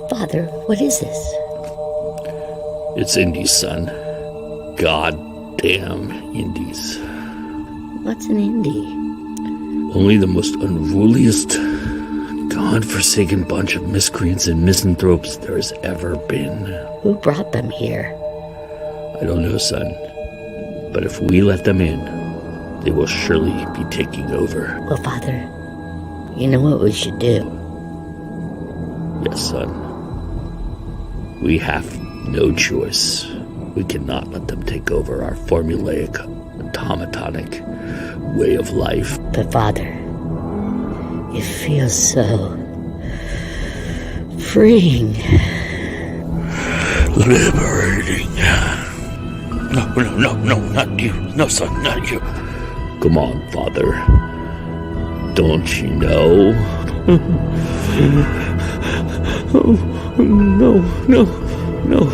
Father, what is this? It's Indies, son. Goddamn Indies. What's an indie? Only the most unruliest, God-forsaken bunch of miscreants and misanthropes there has ever been. Who brought them here? I don't know, son. But if we let them in, they will surely be taking over. Well, Father, you know what we should do? Yes, son. We have no choice. We cannot let them take over our formulaic, automatonic way of life. But Father, it feels so freeing. Liberating. No, not you. No, son, not you. Come on, Father. Don't you know? Oh, no.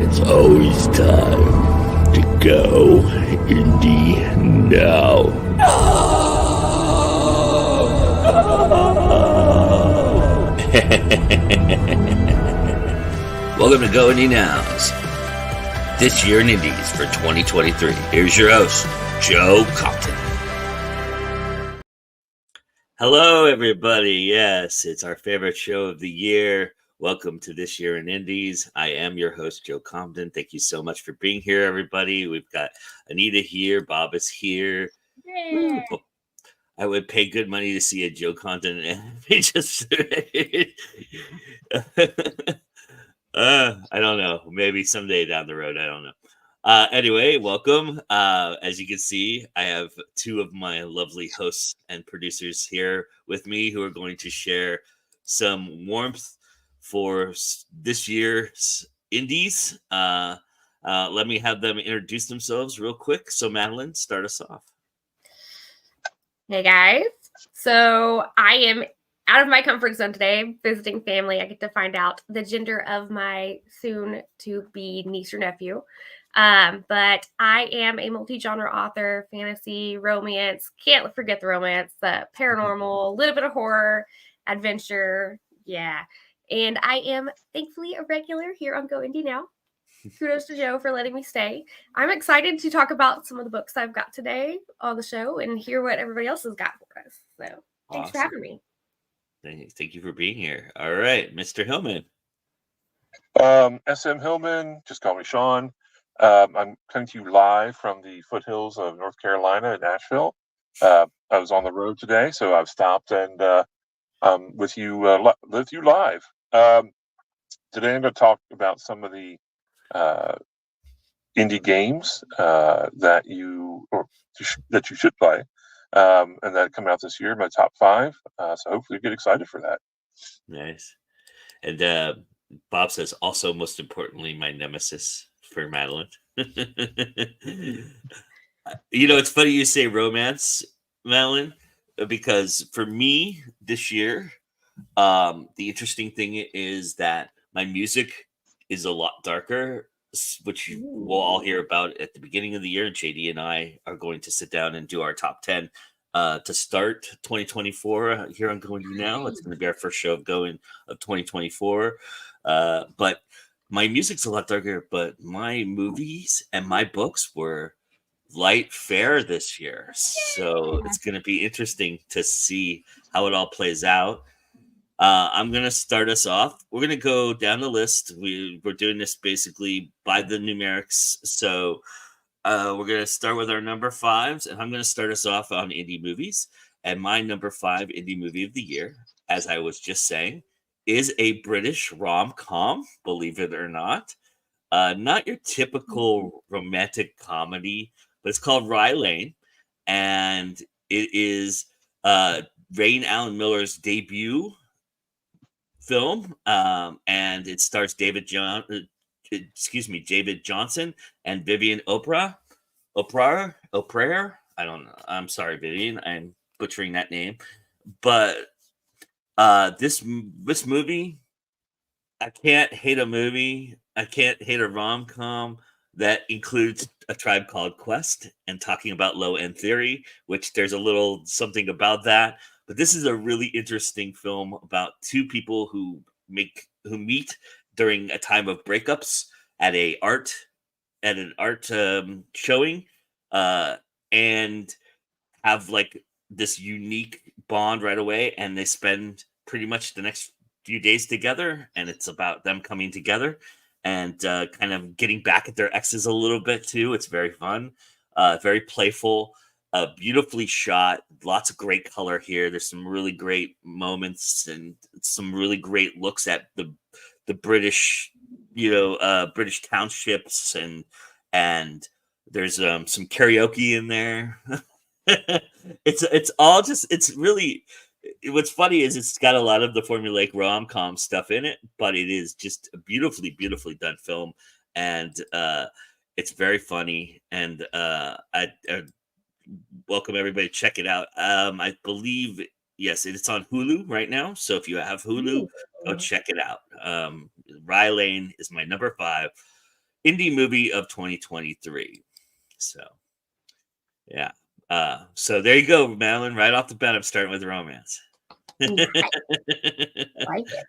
It's always time to go indie now. Welcome to Go Indie Nows. This year in Indies for 2023. Here's your host, Joe Compton. Hello, everybody. Yes, it's our favorite show of the year. Welcome to This Year in Indies. I am your host, Joe Compton. Thank you so much for being here, everybody. We've got Anita here. Bob is here. Yeah. I would pay good money to see a Joe Compton and just... I don't know. Maybe someday down the road. I don't know. Anyway, welcome. As you can see, I have two of my lovely hosts and producers here with me who are going to share some warmth for this year's Indies. Let me have them introduce themselves real quick. So, Madilyn, start us off. Hey, guys. So I am out of my comfort zone today, visiting family. I get to find out the gender of my soon-to-be niece or nephew. But I am a multi-genre author, fantasy, romance. Can't forget the romance, paranormal, a little bit of horror, adventure. Yeah. And I am thankfully a regular here on Go Indie Now. Kudos to Joe for letting me stay. I'm excited to talk about some of the books I've got today on the show and hear what everybody else has got for us. So thanks for having me. Thank you for being here. All right, Mr. Hillman. SM Hillman, just call me Sean. I'm coming to you live from the foothills of North Carolina in Nashville. I was on the road today, so I've stopped and I'm with you live. Today I'm going to talk about some of the indie games that you should play and that come out this year. My top 5. So hopefully you get excited for that. Nice. And Bob says, also, most importantly, my nemesis for Madilyn. You know, it's funny you say romance, Madilyn, because for me this year, the interesting thing is that my music is a lot darker, which you will all hear about at the beginning of the year. JD and I are going to sit down and do our top 10 to start 2024 here on Going To Now. It's going to be our first show of 2024. But my music's a lot darker, but my movies and my books were light fare this year. So it's going to be interesting to see how it all plays out. I'm going to start us off. We're going to go down the list. We're doing this basically by the numerics. So we're going to start with our number 5s, and I'm going to start us off on indie movies. And my number 5 indie movie of the year, as I was just saying, is a British rom-com, believe it or not. Not your typical romantic comedy, but it's called Rye Lane. And it is Rain Allen Miller's debut film, and it stars David Johnson and Vivian Oprah. I don't know. I'm sorry, Vivian. I'm butchering that name. But this movie, I can't hate a movie. I can't hate a rom-com that includes A Tribe Called Quest and talking about low-end theory, which there's a little something about that. But this is a really interesting film about two people who meet during a time of breakups at an art showing, and have like this unique bond right away, and they spend pretty much the next few days together, and it's about them coming together and kind of getting back at their exes a little bit too. It's very fun, very playful, beautifully shot, lots of great color here. There's some really great moments and some really great looks at the British, British townships, and there's some karaoke in there. It's all just, it's really, what's funny is it's got a lot of the formulaic rom-com stuff in it, but it is just a beautifully done film, and it's very funny, and I welcome everybody to check it out. I believe, yes, it's on Hulu right now, so if you have Hulu, go check it out. Rye Lane is my number 5 indie movie of 2023. So yeah. So there you go, Madilyn. Right off the bat, I'm starting with romance. Nice. Like it.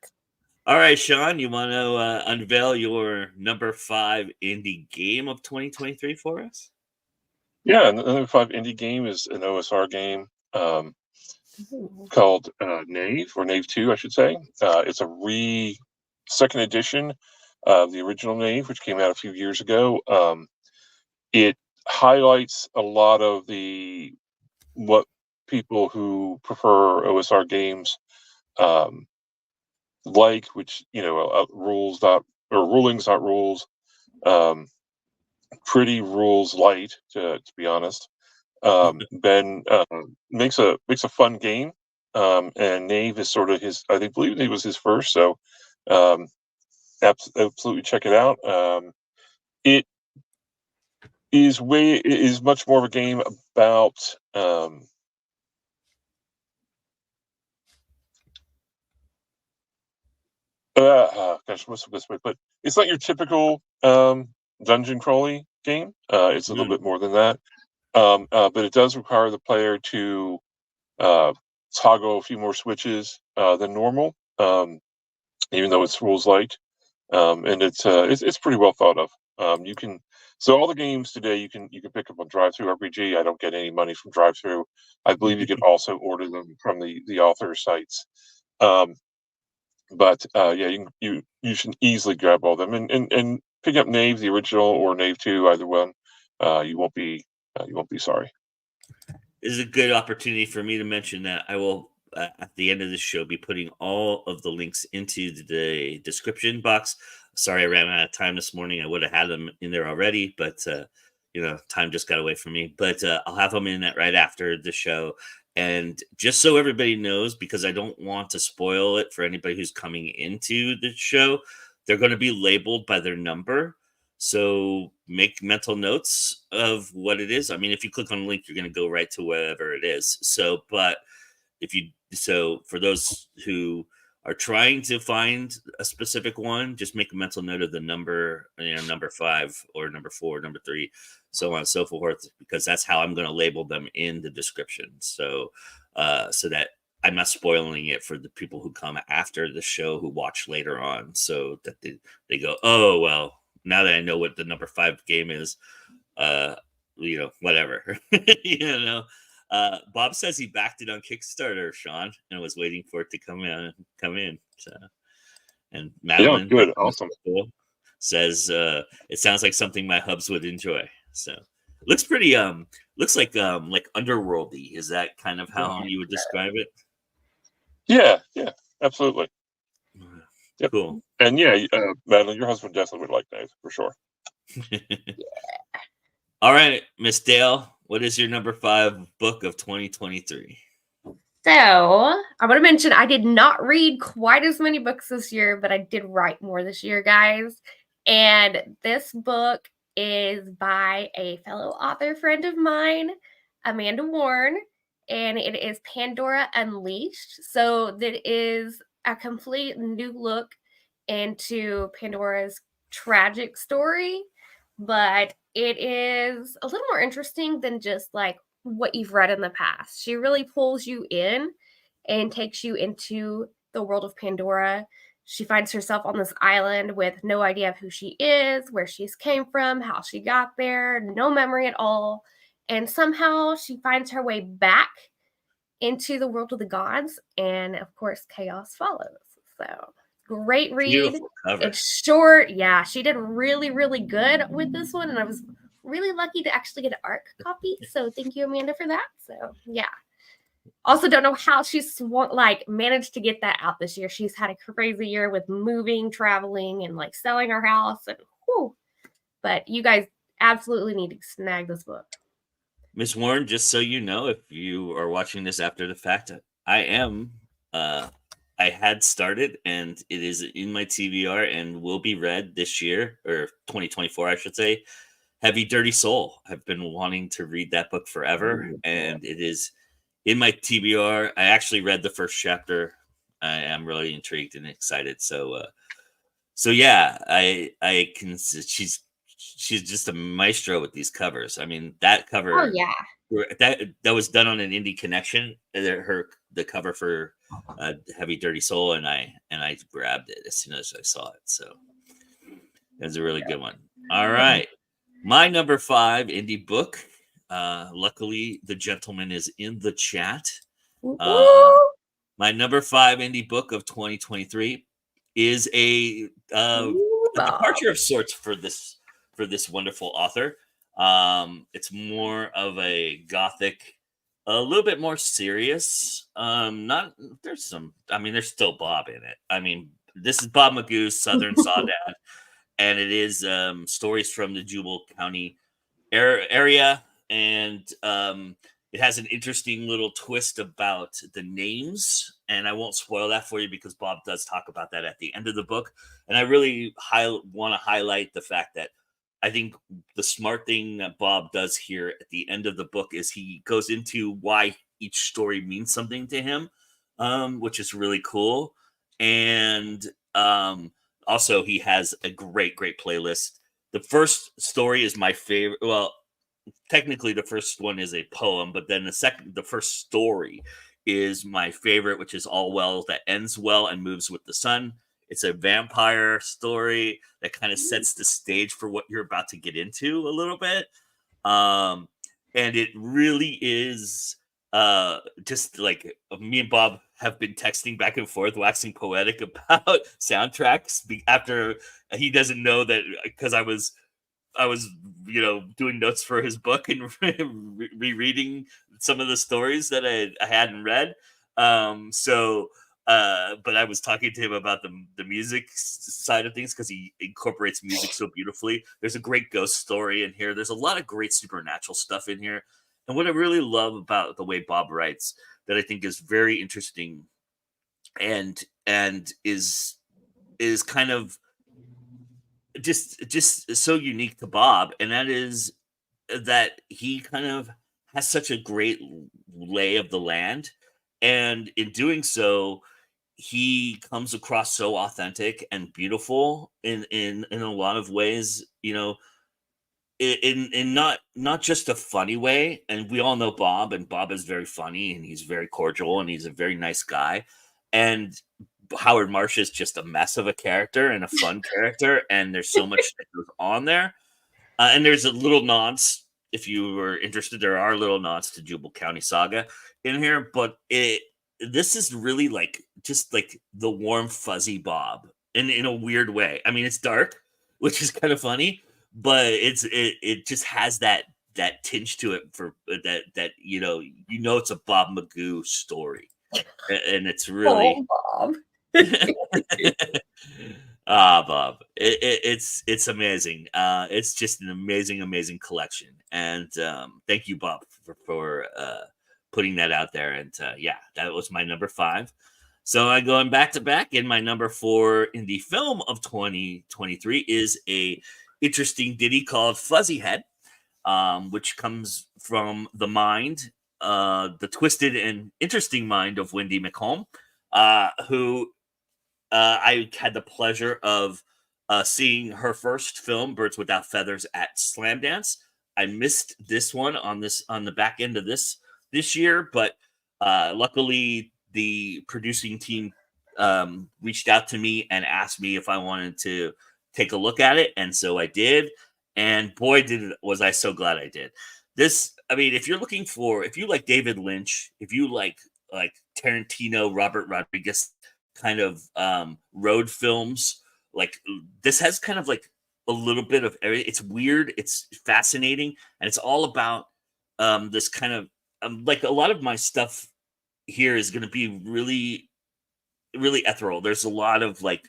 All right, Sean, you want to unveil your number 5 indie game of 2023 for us? Yeah, and the number 5 indie game is an OSR game called Knave, or Knave 2, I should say. It's a second edition of the original Knave, which came out a few years ago. It highlights a lot of what people who prefer OSR games like, which rulings, not rules. Pretty rules light, to be honest. Ben makes a fun game, and Knave is sort of I believe it was his first, so absolutely check it out. It is much more of a game about what's the best way to put it? It's not your typical dungeon crawly game. It's a little bit more than that, but it does require the player to toggle a few more switches than normal, even though it's rules light, and it's pretty well thought of. So all the games today you can pick up on Drive-Thru RPG. I don't get any money from Drive-Thru. I believe you can also order them from the author sites. But yeah, you should easily grab all of them and pick up Knave, the original, or Knave 2, either one. You won't be sorry. This is a good opportunity for me to mention that I will, at the end of this show, be putting all of the links into the description box. Sorry, I ran out of time this morning. I would have had them in there already, but time just got away from me. But I'll have them in that right after the show. And just so everybody knows, because I don't want to spoil it for anybody who's coming into the show, they're going to be labeled by their number. So make mental notes of what it is. I mean, if you click on a link, you're going to go right to wherever it is. So for those who are trying to find a specific one, just make a mental note of the number, number 5 or number 4, number 3, so on and so forth, because that's how I'm going to label them in the description. So that I'm not spoiling it for the people who come after the show who watch later on, so that they go, oh, well, now that I know what the number 5 game is, whatever, Bob says he backed it on Kickstarter, Sean, and was waiting for it to come in. So, and Madilyn, good, awesome, says it sounds like something my hubs would enjoy. So, looks pretty looks like underworldy. Is that kind of how you would describe it? Yeah, absolutely. Yep. Cool. And yeah, Madilyn, your husband definitely would like that for sure. All right, Miss Dale, what is your number 5 book of 2023? So I want to mention I did not read quite as many books this year, but I did write more this year, guys. And this book is by a fellow author friend of mine, Amanda Warren, and it is Pandora Unleashed. So that is a complete new look into Pandora's tragic story, but it is a little more interesting than just like what you've read in the past. She really pulls you in and takes you into the world of Pandora she finds herself on this island with no idea of who she is, where she's came from, how she got there, no memory at all. And somehow she finds her way back into the world of the gods. And of course, chaos follows. So great read. Beautiful cover. It's short. Yeah, she did really, really good with this one. And I was really lucky to actually get an ARC copy. So thank you, Amanda, for that. So yeah. Also, don't know how she's managed to get that out this year. She's had a crazy year with moving, traveling, and like selling her house. And whew. But you guys absolutely need to snag this book. Miss Warren, just so you know, if you are watching this after the fact, I had started and it is in my TBR and will be read this year, or 2024, I should say. Heavy Dirty Soul. I've been wanting to read that book forever, and it is in my TBR. I actually read the first chapter. I am really intrigued and excited. So yeah, I can. She's just a maestro with these covers. I mean, that cover. Oh yeah. That was done on an Indie Connection. The cover for Heavy Dirty Soul, and I grabbed it as soon as I saw it. So it was a really good one. All right, my number 5 indie book. Luckily, the gentleman is in the chat. My number 5 indie book of 2023 is a departure of sorts for this wonderful author. It's more of a gothic, a little bit more serious. There's still Bob in it. I mean, this is Bob Magoo's Southern Sawdad, and it is stories from the Jubal County area, and it has an interesting little twist about the names, and I won't spoil that for you because Bob does talk about that at the end of the book. And I really want to highlight the fact that I think the smart thing that Bob does here at the end of the book is he goes into why each story means something to him, which is really cool. And also he has a great playlist. The first story is my favorite. Well, technically the first one is a poem, but then the first story is my favorite, which is All Well That Ends Well and Moves with the Sun. It's a vampire story that kind of sets the stage for what you're about to get into a little bit. And it really is just like me and Bob have been texting back and forth, waxing poetic about soundtracks after he doesn't know that, because I was doing notes for his book and rereading some of the stories that I hadn't read. But I was talking to him about the music side of things because he incorporates music so beautifully. There's a great ghost story in here. There's a lot of great supernatural stuff in here. And what I really love about the way Bob writes that I think is very interesting and is kind of just so unique to Bob, and that is that he kind of has such a great lay of the land, and in doing so he comes across so authentic and beautiful in a lot of ways, in not just a funny way. And we all know Bob, and Bob is very funny, and he's very cordial, and he's a very nice guy. And Howard Marsh is just a mess of a character and a fun character, and there's so much that goes on there. And there's a little nods, if you were interested, there are little nods to Jubal County Saga in here, but this is really just like the warm, fuzzy Bob in a weird way. I mean, it's dark, which is kind of funny, but it just has that tinge to it for that it's a Bob Magoo story, and it's really Bob. Bob, it's amazing. It's just an amazing collection, and thank you, Bob, for putting that out there. And yeah, that was my number 5. So I'm going back to back, in my number 4 in the film of 2023 is a interesting ditty called Fuzzy Head, which comes from the mind, the twisted and interesting mind of Wendy McComb, who I had the pleasure of seeing her first film, Birds Without Feathers, at Slam Dance. I missed this one on the back end of this year, but luckily the producing team reached out to me and asked me if I wanted to take a look at it, and so I did. And boy, was I so glad I did. This, I mean, if you like David Lynch, if you like Tarantino, Robert Rodriguez kind of road films, like this has kind of like a little bit of everything. It's weird, it's fascinating, and it's all about this kind of like a lot of my stuff here is going to be really, really ethereal. There's a lot of like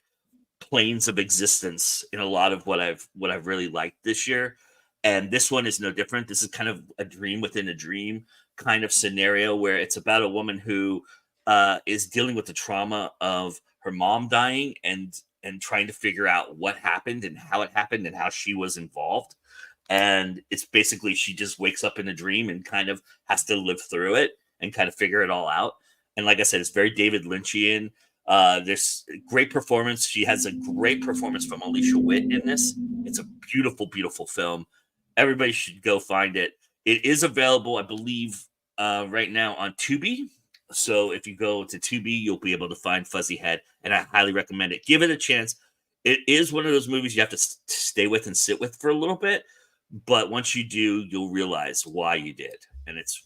planes of existence in a lot of what I've really liked this year. And this one is no different. This is kind of a dream within a dream kind of scenario where it's about a woman who is dealing with the trauma of her mom dying and trying to figure out what happened and how it happened and how she was involved. And it's basically she just wakes up in a dream and kind of has to live through it and kind of figure it all out. And like I said, it's very David Lynchian. There's great performance. She has a great performance from Alicia Witt in this. It's a beautiful, beautiful film. Everybody should go find it. It is available, I believe, right now on Tubi. So if you go to Tubi, you'll be able to find Fuzzy Head, and I highly recommend it. Give it a chance. It is one of those movies you have to stay with and sit with for a little bit, but once you do, you'll realize why you did, and it's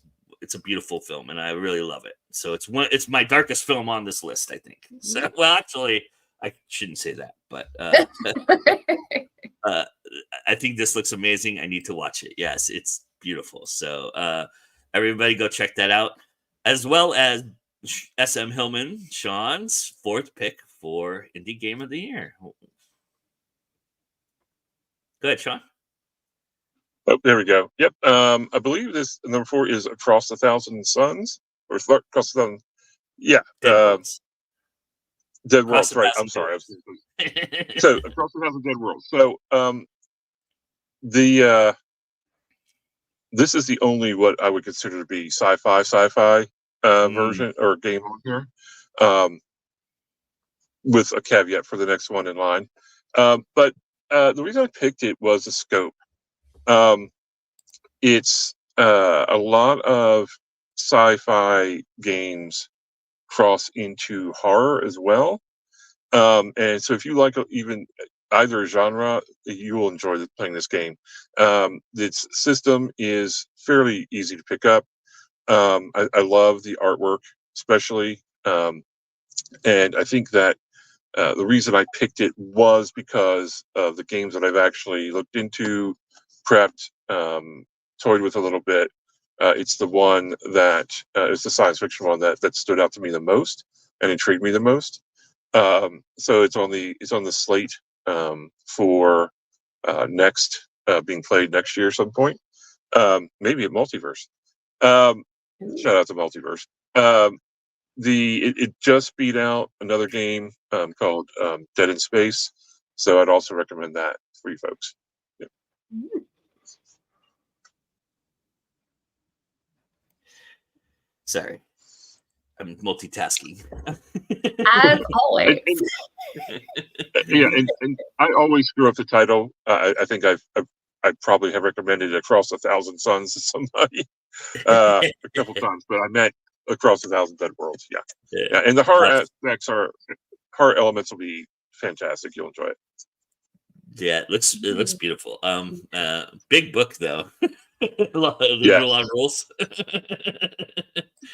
a beautiful film, and I really love it. So it's my darkest film on this list, I think. So, well, actually, I shouldn't say that, but I think this looks amazing. I need to watch it. Yes, it's beautiful. So everybody go check that out, as well as SM Hillman, Sean's fourth pick for Indie Game of the Year. Go ahead, Sean. Oh, there we go. Yep. I believe this number 4 is Across the Thousand Suns, or Across the Thousand. Yeah. Dead Worlds. Right. I'm sorry. So Across the Thousand Dead Worlds. So this is the only what I would consider to be sci-fi version or game on here, with a caveat for the next one in line. But the reason I picked it was the scope. It's a lot of sci-fi games cross into horror as well. And so if you like even either genre, you will enjoy playing this game. Its system is fairly easy to pick up. I love the artwork, especially. And I think that the reason I picked it was because of the games that I've actually looked into, prepped, toyed with a little bit. It's the one that is the science fiction one that stood out to me the most and intrigued me the most. So it's on the slate for next being played next year at some point. Maybe at Multiverse. Shout out to Multiverse. It just beat out another game called Dead in Space, so I'd also recommend that for you folks. Yeah. Sorry, I'm multitasking. As always. And I always screw up the title. I think I probably have recommended Across a Thousand Suns to somebody a couple times, but I meant Across a Thousand Dead Worlds. Yeah. And the horror elements will be fantastic. You'll enjoy it. Yeah, it looks beautiful. Big book though. a lot of rules.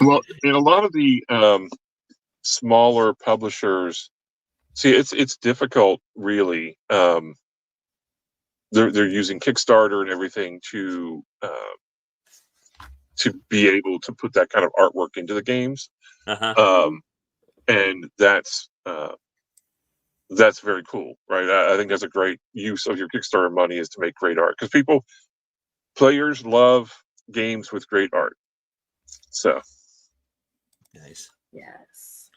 Well, and a lot of the smaller publishers, see, it's difficult, really. They're using Kickstarter and everything to be able to put that kind of artwork into the games, and that's very cool, right? I think that's a great use of your Kickstarter money, is to make great art, because players love games with great art. So nice. Yes.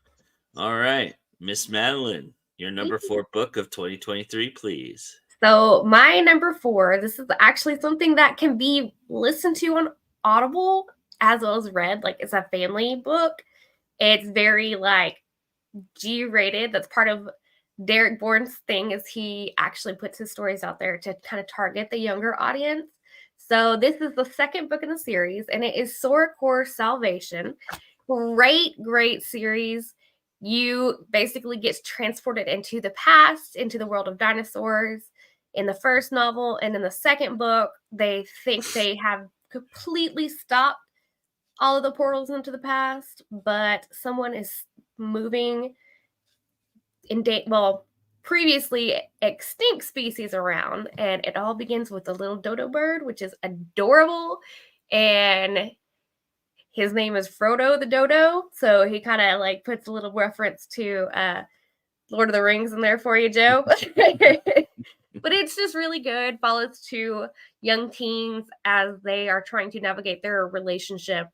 All right, Miss Madilyn, your number 4 book of 2023, please. So my number 4, this is actually something that can be listened to on Audible as well as read. Like, it's a family book. It's very like G-rated. That's part of Derek Bourne's thing, is he actually puts his stories out there to kind of target the younger audience. So this is the second book in the series, and it is Soracore Salvation. Great series. you basically get transported into the past, into the world of dinosaurs in the first novel. And in the second book, they think they have completely stopped all of the portals into the past, but someone is moving previously extinct species around, and it all begins with a little dodo bird, which is adorable, and his name is Frodo the Dodo, so he kind of like puts a little reference to Lord of the Rings in there for you, Joe. But it's just really good. Follows two young teens as they are trying to navigate their relationship,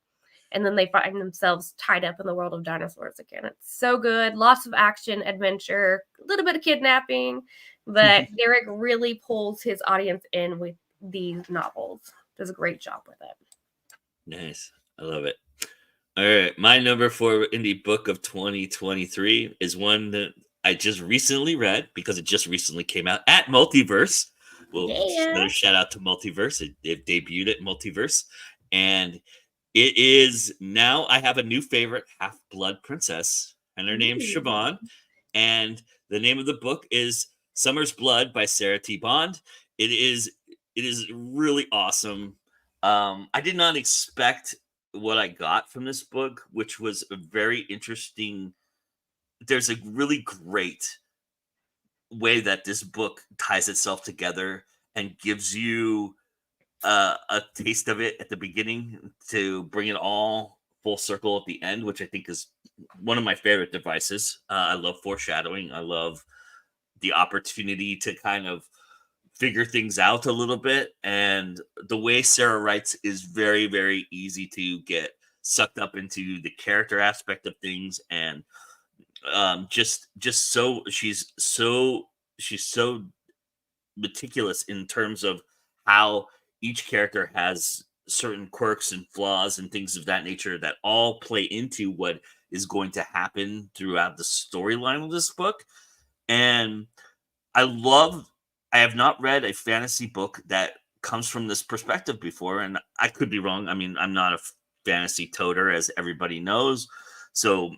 and then they find themselves tied up in the world of dinosaurs again. It's so good. Lots of action, adventure, a little bit of kidnapping, but Derek really pulls his audience in with these novels. Does a great job with it. Nice. I love it. All right. My number 4 indie book of 2023 is one that I just recently read because it just recently came out at Multiverse. Well, another shout out to Multiverse. They've debuted at Multiverse. And it is now I have a new favorite, Half-Blood Princess, and her name's Siobhan. And the name of the book is Summer's Blood by Sarah T. Bond. It is really awesome. I did not expect what I got from this book, which was a very interesting. There's a really great way that this book ties itself together and gives you a taste of it at the beginning to bring it all full circle at the end, which I think is one of my favorite devices. I love foreshadowing. I love the opportunity to kind of figure things out a little bit. And the way Sarah writes is very, very easy to get sucked up into the character aspect of things. And just so she's so meticulous in terms of how each character has certain quirks and flaws and things of that nature that all play into what is going to happen throughout the storyline of this book. And I have not read a fantasy book that comes from this perspective before, and I could be wrong. I mean, I'm not a fantasy toter, as everybody knows, so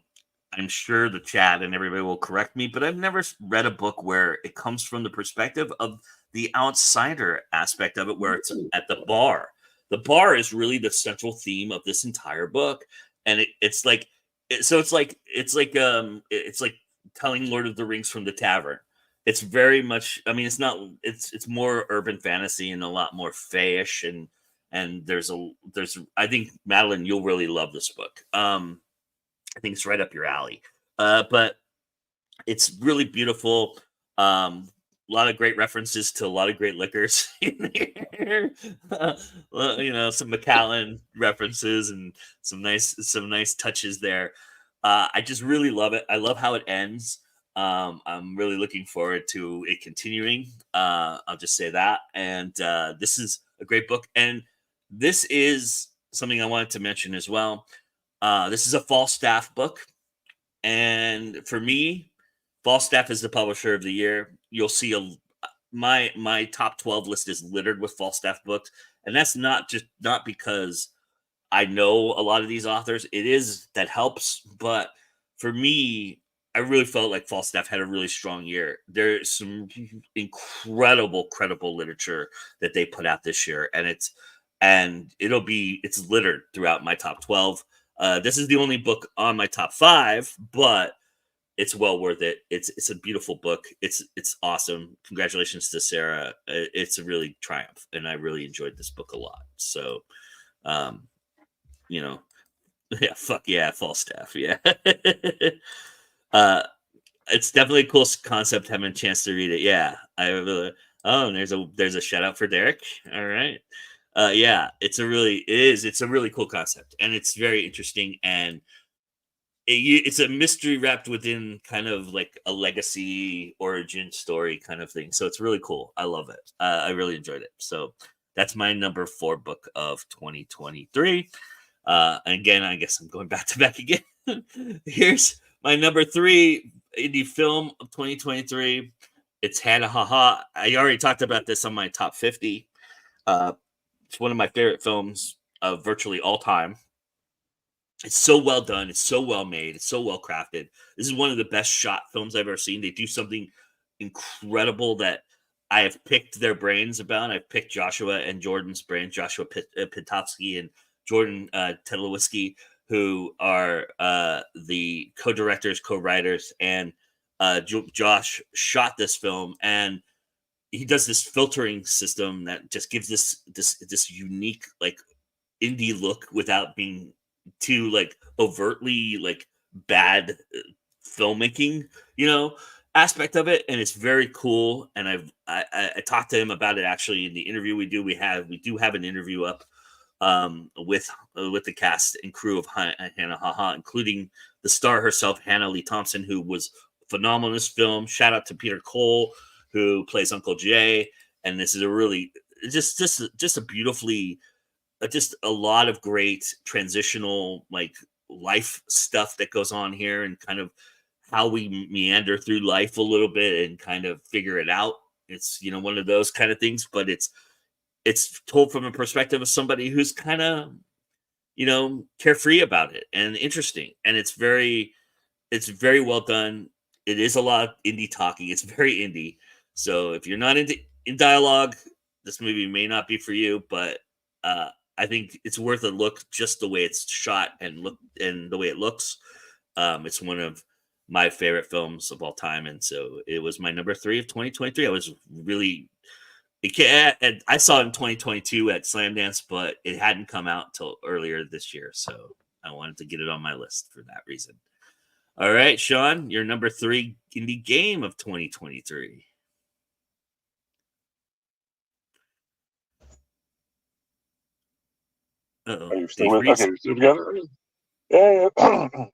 I'm sure the chat and everybody will correct me, but I've never read a book where it comes from the perspective of the outsider aspect of it, where it's at the bar. The bar is really the central theme of this entire book, and it's like telling Lord of the Rings from the tavern. It's very much. I mean, it's more urban fantasy and a lot more fae-ish, and there's. I think Madilyn, you'll really love this book. I think it's right up your alley. But it's really beautiful. A lot of great references to a lot of great liquors in there. Some Macallan references and some nice touches there. I just really love it. I love how it ends. I'm really looking forward to it continuing. I'll just say that. And this is a great book. And this is something I wanted to mention as well. This is a Falstaff book. And for me, Falstaff is the publisher of the year. You'll see my top 12 list is littered with Falstaff books. And that's not because I know a lot of these authors. It is that helps. But for me, I really felt like Falstaff had a really strong year. There's some incredible literature that they put out this year, and it's littered throughout my top 12. This is the only book on my top 5, but it's well worth it. It's a beautiful book. It's awesome. Congratulations to Sarah. It's a really triumph, and I really enjoyed this book a lot. So, yeah, fuck yeah, Falstaff, yeah. It's definitely a cool concept. Having a chance to read it, yeah. And there's a shout out for Derek. All right, yeah, it's a really cool concept, and it's very interesting, and it's a mystery wrapped within kind of like a legacy origin story kind of thing. So it's really cool. I love it. I really enjoyed it. So that's my number 4 book of 2023. And again, I guess I'm going back to back again. Here's my number 3 indie film of 2023. It's Hannah Haha. I already talked about this on my top 50. It's one of my favorite films of virtually all time. It's so well done. It's so well made. It's so well crafted. This is one of the best shot films I've ever seen. They do something incredible that I have picked their brains about. I've picked Joshua and Jordan's brains, Joshua Pitofsky and Jordan Tedlowiski, who are the co-directors, co-writers, and Josh shot this film, and he does this filtering system that just gives this unique like indie look without being too like overtly like bad filmmaking, aspect of it, and it's very cool. And I talked to him about it actually in the interview we do have an interview up with the cast and crew of Hannah Haha, including the star herself, Hannah Lee Thompson, who was phenomenal in this film. Shout out to Peter Cole, who plays Uncle Jay, and this is a really just a beautifully just a lot of great transitional like life stuff that goes on here, and kind of how we meander through life a little bit and kind of figure it out. It's one of those kind of things, but it's told from a perspective of somebody who's kind of carefree about it and interesting, and it's very well done. It is a lot of indie talking. It's very indie, so if you're not in dialogue, this movie may not be for you, but I think it's worth a look just the way it's shot and the way it looks. It's one of my favorite films of all time, and so it was my number 3 of 2023. I was really and I saw it in 2022 at Slamdance, but it hadn't come out till earlier this year, so I wanted to get it on my list for that reason. All right, Sean, your number 3 indie game of 2023. Uh-oh. Are you still with? Okay, we're still together. Yeah.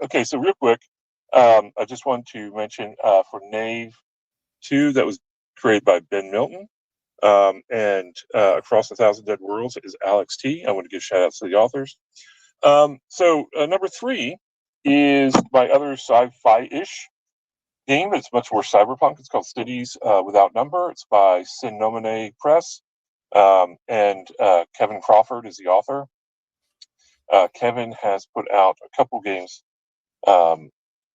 Okay, so real quick, I just want to mention for Knave 2, that was created by Ben Milton, and Across a Thousand Dead Worlds is Alex T. I want to give shout outs to the authors. So number 3 is my other sci-fi-ish game, but it's much more cyberpunk. It's called Cities Without Number. It's by Sin Nomine Press, and Kevin Crawford is the author. Kevin has put out a couple games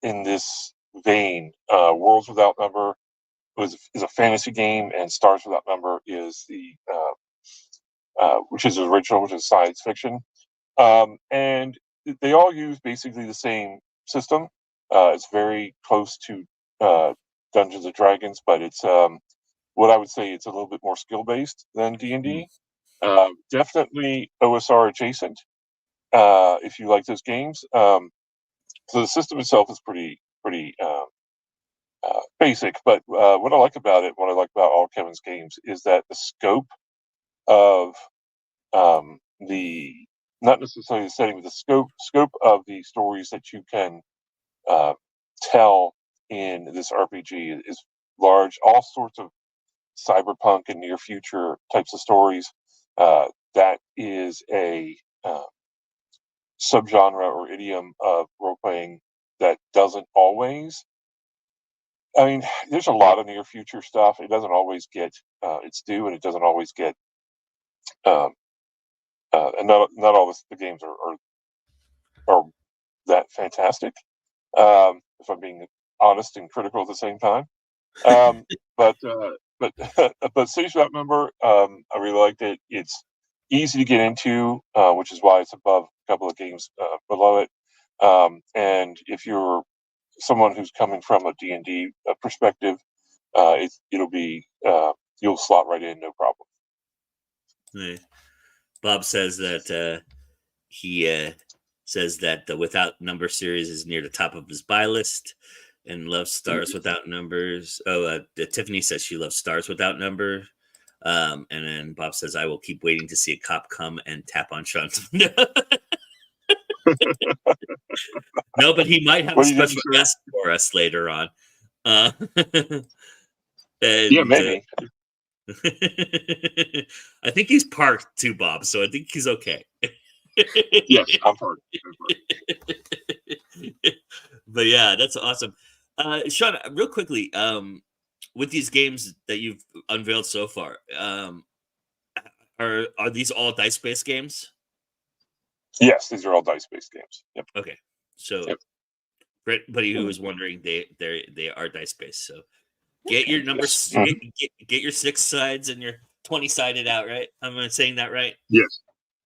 in this vein. Worlds Without Number is a fantasy game, and Stars Without Number is which is original, which is science fiction. And they all use basically the same system. It's very close to Dungeons and Dragons, but it's what I would say it's a little bit more skill based than D&D. Definitely OSR adjacent. If you like those games, so the system itself is pretty basic. But what I like about all Kevin's games is that the scope of the not necessarily the setting, but the scope of the stories that you can tell in this RPG is large. All sorts of cyberpunk and near future types of stories. That is a subgenre or idiom of role playing that doesn't always. I mean, there's a lot of near future stuff. It doesn't always get its due, and it doesn't always get. And not all the games are that fantastic. If I'm being honest and critical at the same time, but Cities Without Number, I really liked it. It's easy to get into, which is why it's above a couple of games below it. And if you're someone who's coming from a D&D perspective, it'll be you'll slot right in, no problem. Right. Bob says that he says that the Without Number series is near the top of his buy list and loves Stars Without Numbers. Tiffany says she loves Stars Without Number. And then Bob says, I will keep waiting to see a cop come and tap on Sean's window. No, but he might have a special guest for us later on. Yeah, maybe. I think he's parked too, Bob, so I think he's okay. Yes, I'm parked. But yeah, that's awesome. Sean, real quickly, with these games that you've unveiled so far, are these all dice-based games? Yes, these are all dice-based games. Yep. Okay, so Yep. for anybody who was wondering, they are dice based. So get your numbers, Yes. get your 6 sides and your 20-sided out, right? Am saying that right? Yes.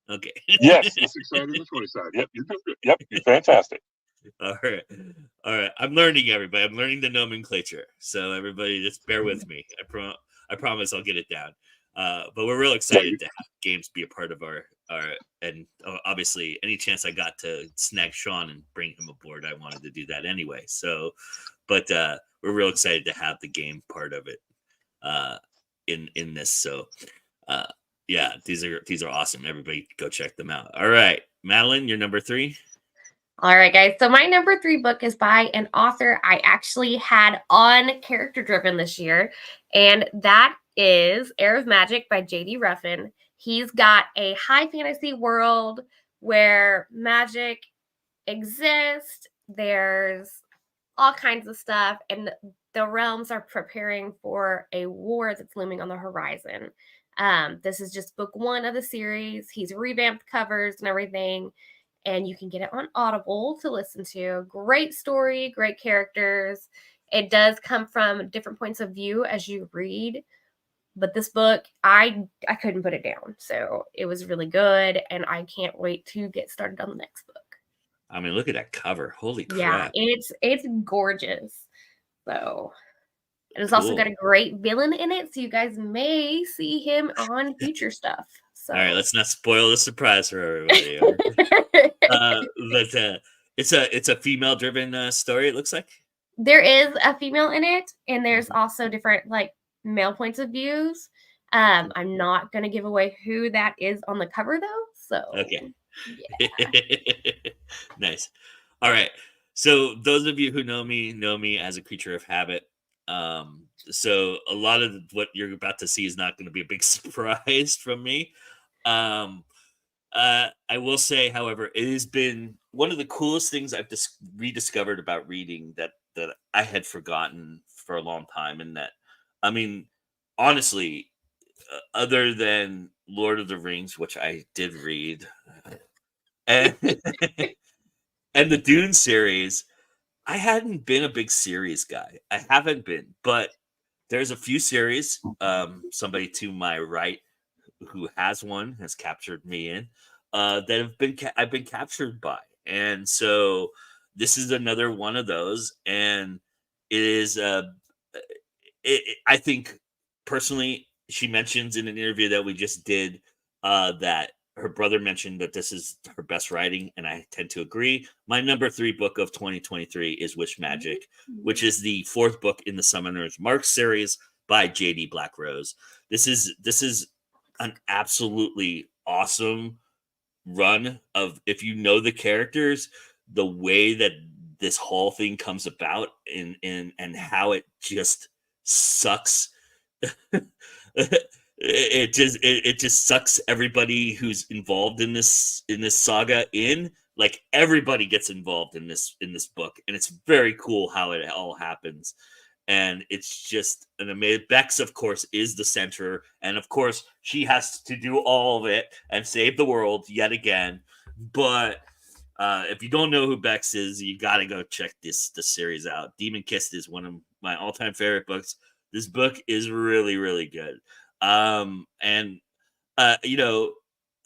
Okay. Yes, the 6-side and the 20-side. Yep, you're good. Yep, you're fantastic. All right. All right. I'm learning, everybody. I'm learning the nomenclature. So everybody just bear with me. I promise I'll get it down. But we're real excited to have games be a part of our and obviously any chance I got to snag Sean and bring him aboard, I wanted to do that anyway. So, but we're real excited to have the game part of it in this. So, yeah, these are awesome. Everybody go check them out. All right, Madilyn, you're number 3. All right, guys. So my number 3 book is by an author I actually had on Character Driven this year, and that is Air of Magic by J.D. Ruffin. He's got a high fantasy world where magic exists. There's all kinds of stuff, and the realms are preparing for a war that's looming on the horizon. This is just book 1 of the series. He's revamped covers and everything, and you can get it on Audible to listen to. Great story, great characters. It does come from different points of view as you read, but this book, I couldn't put it down. So it was really good, and I can't wait to get started on the next book. I mean, look at that cover. Holy Yeah, crap. it's gorgeous. So it's Cool. also got a great villain in it, so you guys may see him on future stuff. So All right, let's not spoil the surprise for everybody. But it's a female driven story, it looks like. There is a female in it, and there's also different like male points of views. I'm not gonna give away who that is on the cover though. So Okay. yeah. Nice. All right. So those of you who know me as a creature of habit. So a lot of what you're about to see is not going to be a big surprise from me. I will say, however, it has been one of the coolest things I've just rediscovered about reading that I had forgotten for a long time, and that, I mean, honestly, other than Lord of the Rings, which I did read, and and the Dune series, I hadn't been a big series guy. I haven't been, but there's a few series. Somebody to my right who has one has captured me in that I've been captured by, and so this is another one of those, and it is I think personally, she mentions in an interview that we just did that her brother mentioned that this is her best writing, and I tend to agree. My number 3 book of 2023 is Wish Magic, which is the 4th book in the Summoner's Mark series by J.D. Blackrose. This is an absolutely awesome run of, if you know the characters, the way that this whole thing comes about, and how it just sucks. It just sucks everybody who's involved in this saga in. Like, everybody gets involved in this book, and it's very cool how it all happens. And it's just an amazing. Bex, of course, is the center, and of course, she has to do all of it and save the world yet again. But if you don't know who Bex is, you got to go check the series out. Demon Kissed is one of my all-time favorite books. This book is really, really good. And you know,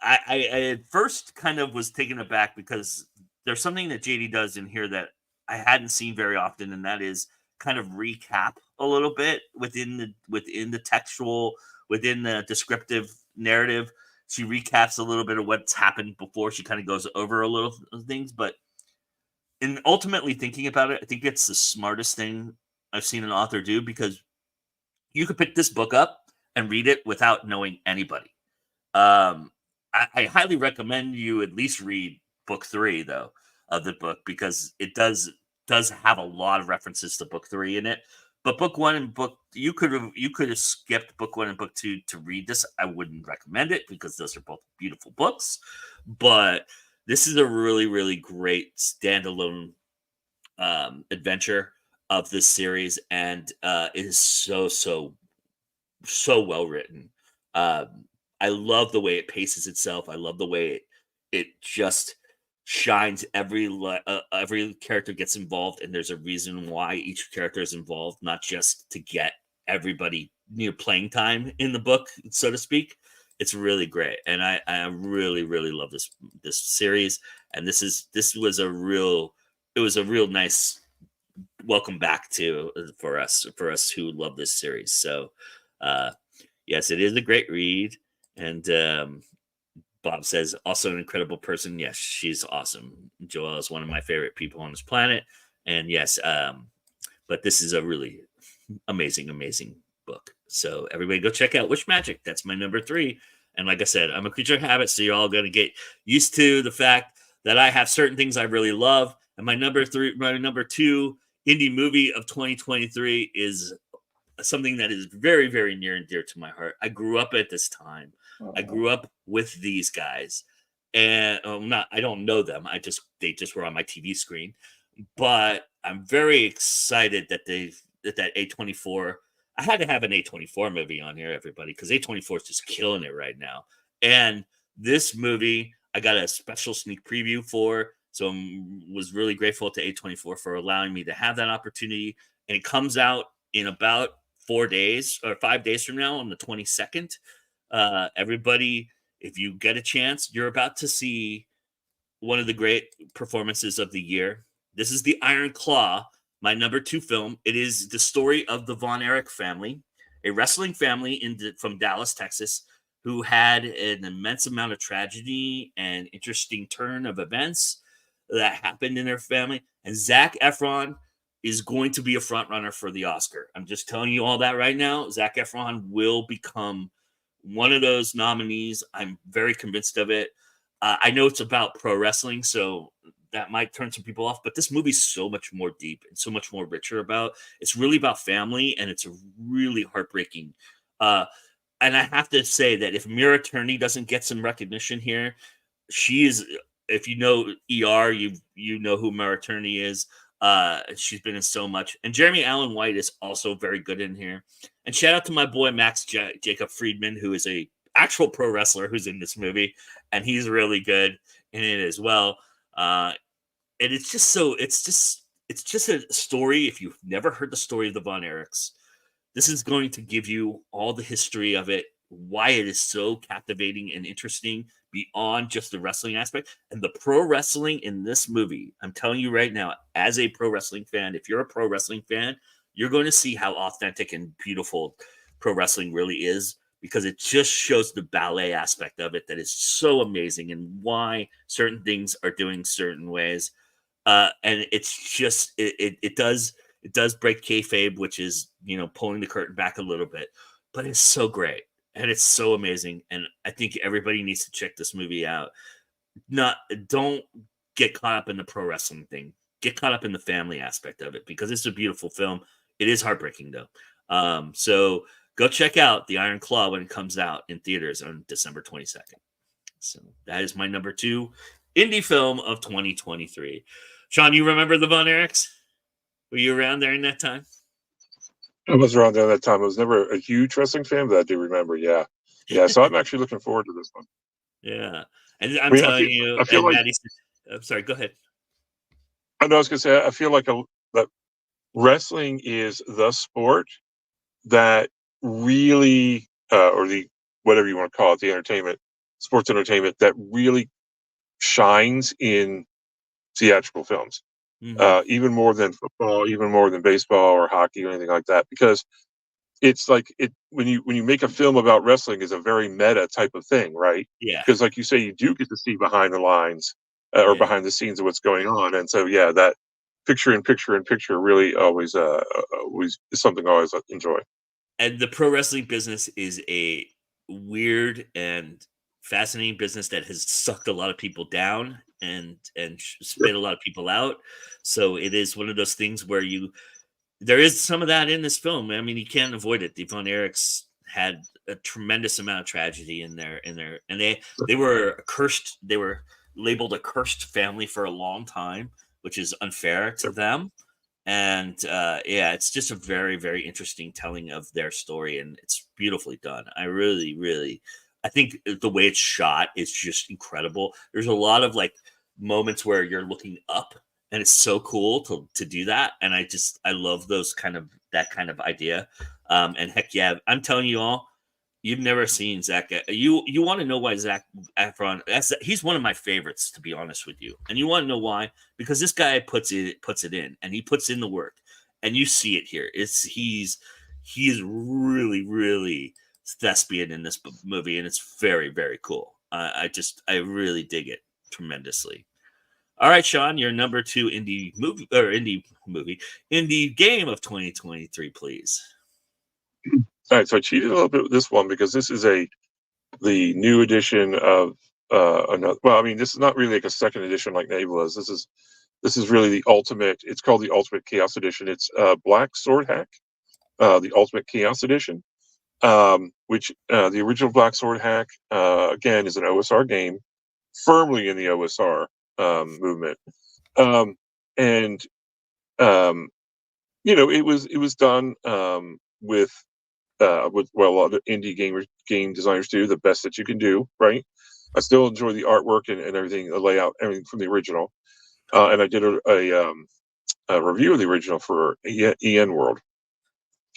I at first kind of was taken aback because there's something that JD does in here that I hadn't seen very often, and that is kind of recap a little bit within the textual, within the descriptive narrative. She recaps a little bit of what's happened before. She kind of goes over a little things, but in ultimately thinking about it, I think it's the smartest thing I've seen an author do, because you could pick this book up and read it without knowing anybody. I highly recommend you at least read book 3 though of the book, because it does have a lot of references to book 3 in it. But book 1 and you could have skipped book 1 and book 2 to read this. I wouldn't recommend it, because those are both beautiful books. But this is a really, really great standalone adventure of this series, and it is so well written. I love the way it paces itself. I love the way it just shines. Every character gets involved, and there's a reason why each character is involved, not just to get everybody near playing time in the book, so to speak. It's really great, and I really love this series. And this was a real nice welcome back to for us who love this series. So yes, it is a great read. And Bob says, also an incredible person. Yes, she's awesome. Joelle is one of my favorite people on this planet. And yes, but this is a really amazing book. So everybody go check out Wish Magic. That's my number 3. And like I said, I'm a creature of habit, so you're all going to get used to the fact that I have certain things I really love. And my number 2 indie movie of 2023 is something that is very, very near and dear to my heart. I grew up at this time. I grew up with these guys, and I don't know them. They just were on my TV screen, but I'm very excited that that A24. I had to have an A24 movie on here, everybody, because A24 is just killing it right now. And this movie, I got a special sneak preview for, so I was really grateful to A24 for allowing me to have that opportunity. And it comes out in about 4 days or 5 days from now on the 22nd. Everybody, if you get a chance, you're about to see one of the great performances of the year. This is The Iron Claw, my number 2 film. It is the story of the Von Erich family, a wrestling family from Dallas, Texas, who had an immense amount of tragedy and interesting turn of events that happened in their family. And Zac Efron is going to be a front runner for the Oscar. I'm just telling you all that right now. Zac Efron will become one of those nominees. I'm very convinced of it. I know it's about pro wrestling, so that might turn some people off, but this movie's so much more deep and so much more richer it's really about family, and it's a really heartbreaking. And I have to say that if Mira Turney doesn't get some recognition here, she is, if you know ER, you know who Mira Turney is. She's been in so much. And Jeremy Allen White is also very good in here. And shout out to my boy Max Jacob Friedman, who is a actual pro wrestler who's in this movie, and he's really good in it as well. And it's just a story. If you've never heard the story of the Von Erichs, this is going to give you all the history of it, why it is so captivating and interesting beyond just the wrestling aspect. And the pro wrestling in this movie, I'm telling you right now, as a pro wrestling fan, if you're a pro wrestling fan, you're going to see how authentic and beautiful pro wrestling really is, because it just shows the ballet aspect of it that is so amazing, and why certain things are doing certain ways. And it's just, it does break kayfabe, which is, pulling the curtain back a little bit, but it's so great. And it's so amazing. And I think everybody needs to check this movie out. Don't get caught up in the pro wrestling thing. Get caught up in the family aspect of it, because it's a beautiful film. It is heartbreaking though. So go check out The Iron Claw when it comes out in theaters on December 22nd. So that is my number 2 indie film of 2023. Sean, you remember the Von Erichs? Were you around there in that time? I was around there that time. I was never a huge wrestling fan, but I do remember. Yeah. So I'm actually looking forward to this one. Yeah, and I'm telling you, I feel and like, Maddie, I'm sorry. Go ahead. I know I was going to say, I feel like that wrestling is the sport that really, or the whatever you want to call it, the sports entertainment that really shines in theatrical films, even more than football, even more than baseball or hockey or anything like that, because it's like when you make a film about wrestling is a very meta type of thing, right? Yeah. Because like you say, you do get to see behind the lines or behind the scenes of what's going on, and so that picture in picture really always is something I always enjoy. And the pro wrestling business is a weird and fascinating business that has sucked a lot of people down and spit a lot of people out. So it is one of those things where there is some of that in this film. I mean, you can't avoid it. The Von Erichs had a tremendous amount of tragedy in there, and they were cursed. They were labeled a cursed family for a long time, which is unfair to them. And it's just a very, very interesting telling of their story, and it's beautifully done. I really, really I think the way it's shot is just incredible. There's a lot of like moments where you're looking up, and it's so cool to do that. And I love that kind of idea. And heck yeah, I'm telling you all, you've never seen Zach. You want to know why Zach Efron? He's one of my favorites, to be honest with you. And you want to know why? Because this guy puts it in, and he puts in the work, and you see it here. He's really, really thespian in this movie, and it's very, very cool. I really dig it tremendously. All right, Sean, your number 2 indie game of 2023, please. All right, so I cheated a little bit with this one because this is the new edition of another. Well, I mean, this is not really like a second edition like Nebula's. This is really the ultimate. It's called the Ultimate Chaos Edition. It's Black Sword Hack, the Ultimate Chaos Edition, which the original Black Sword Hack again is an OSR game, firmly in the OSR movement, and it was done with what a lot of indie game designers do, the best that you can do, right? I still enjoy the artwork and everything, the layout, everything from the original. And I did a review of the original for EN World.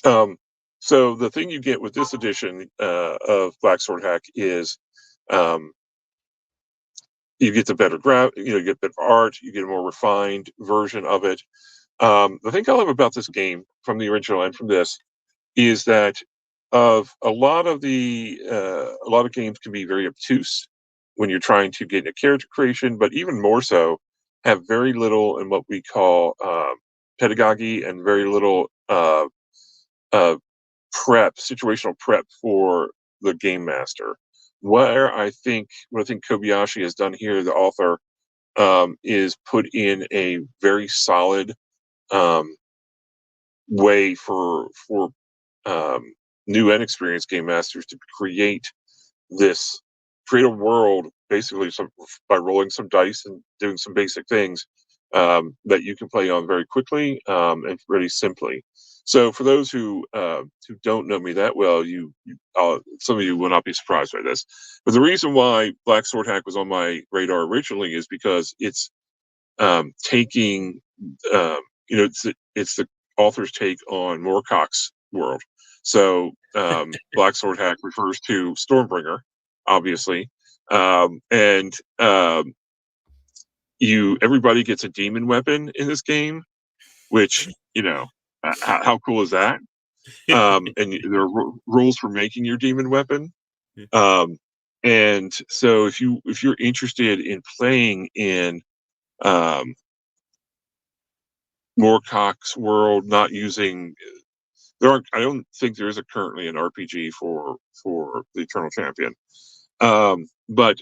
So the thing you get with this edition of Black Sword Hack is you get the better you get better art, you get a more refined version of it. The thing I love about this game from the original and from this is that of a lot of games can be very obtuse when you're trying to get into character creation, but even more so have very little in what we call pedagogy and very little situational prep for the game master. What I think Kobayashi has done here, the author, is put in a very solid way for new and experienced game masters to create a world basically by rolling some dice and doing some basic things that you can play on very quickly and really simply. So for those who don't know me that well, some of you will not be surprised by this. But the reason why Black Sword Hack was on my radar originally is because it's taking it's the author's take on Moorcock's world. So Black Sword Hack refers to Stormbringer, obviously, and everybody gets a demon weapon in this game, which how cool is that? And there are rules for making your demon weapon. And so if you're interested in playing in Moorcock's world, not using I don't think there is currently an RPG for the Eternal Champion. But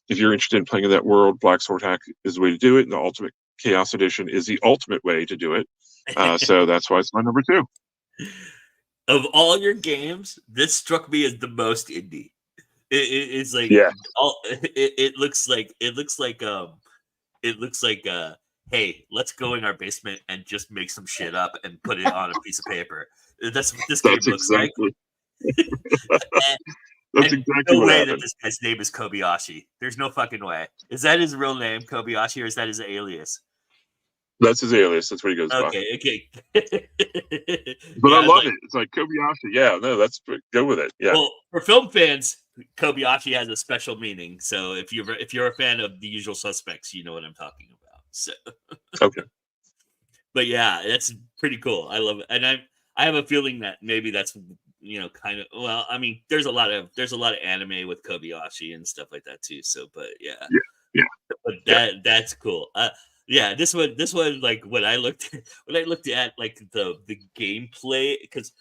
if you're interested in playing in that world, Black Sword Hack is the way to do it, and the Ultimate Chaos Edition is the ultimate way to do it. So that's why it's my number 2. Of all your games, this struck me as the most indie. It's like it looks like hey, let's go in our basement and just make some shit up and put it on a piece of paper. That's what this game looks like. That's exactly no what way happened. That this guy's name is Kobayashi. There's no fucking way. Is that his real name, Kobayashi, or is that his alias? That's his alias. That's what he goes by. Okay. But I love it. It's like Kobayashi. Yeah, no, go with it. Yeah. Well, for film fans, Kobayashi has a special meaning. So if you're a fan of The Usual Suspects, you know what I'm talking about. So okay. But yeah, that's pretty cool. I love it, and I have a feeling that maybe that's kind of, well, I mean, there's a lot of anime with Kobayashi and stuff like that too. So, but yeah. But that's cool. Yeah, this one, like when I looked at like the gameplay, because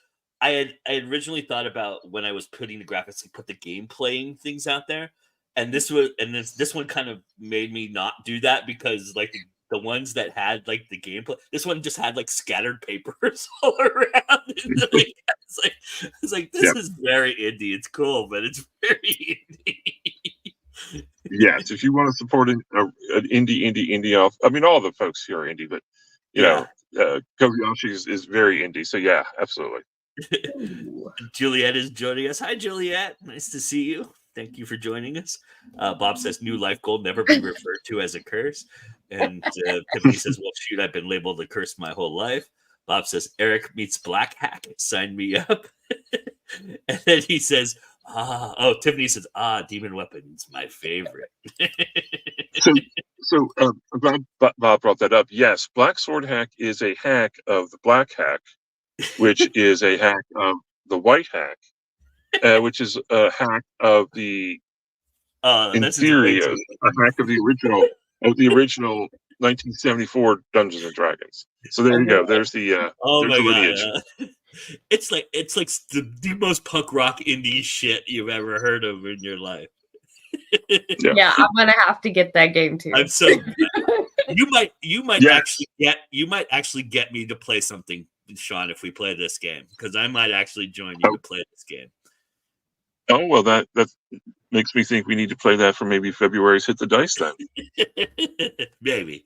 I had originally thought about when I was putting the graphics and put the game playing things out there, and this one kind of made me not do that, because like the ones that had like the gameplay, this one just had like scattered papers all around. It's like this is very indie. It's cool, but it's very indie. Yes, if you want to support an indie off, I mean, all the folks here are indie, but Kobayashi is very indie. So yeah, absolutely. Ooh. Juliet is joining us. Hi, Juliet. Nice to see you. Thank you for joining us. Bob says, new life goal, never be referred to as a curse. And Tiffany says, well, shoot, I've been labeled a curse my whole life. Bob says, Eric meets Black Hack. Sign me up. And then he says, Tiffany says, Demon Weapon's my favorite. So I'm glad Bob brought that up. Yes, Black Sword Hack is a hack of the Black Hack, which is a hack of the White Hack, which is a hack of the in This is theory way a too hack of the original 1974 Dungeons and Dragons. So there you go. There's the Oh there's my the god! lineage. It's like the most punk rock indie shit you've ever heard of in your life. Yeah, I'm gonna have to get that game too. I'm so you might Yes. actually get me to play something, Sean, if we play this game, because I might actually join you to play this game. Oh well, that makes me think we need to play that for maybe February's Hit the Dice then. Maybe.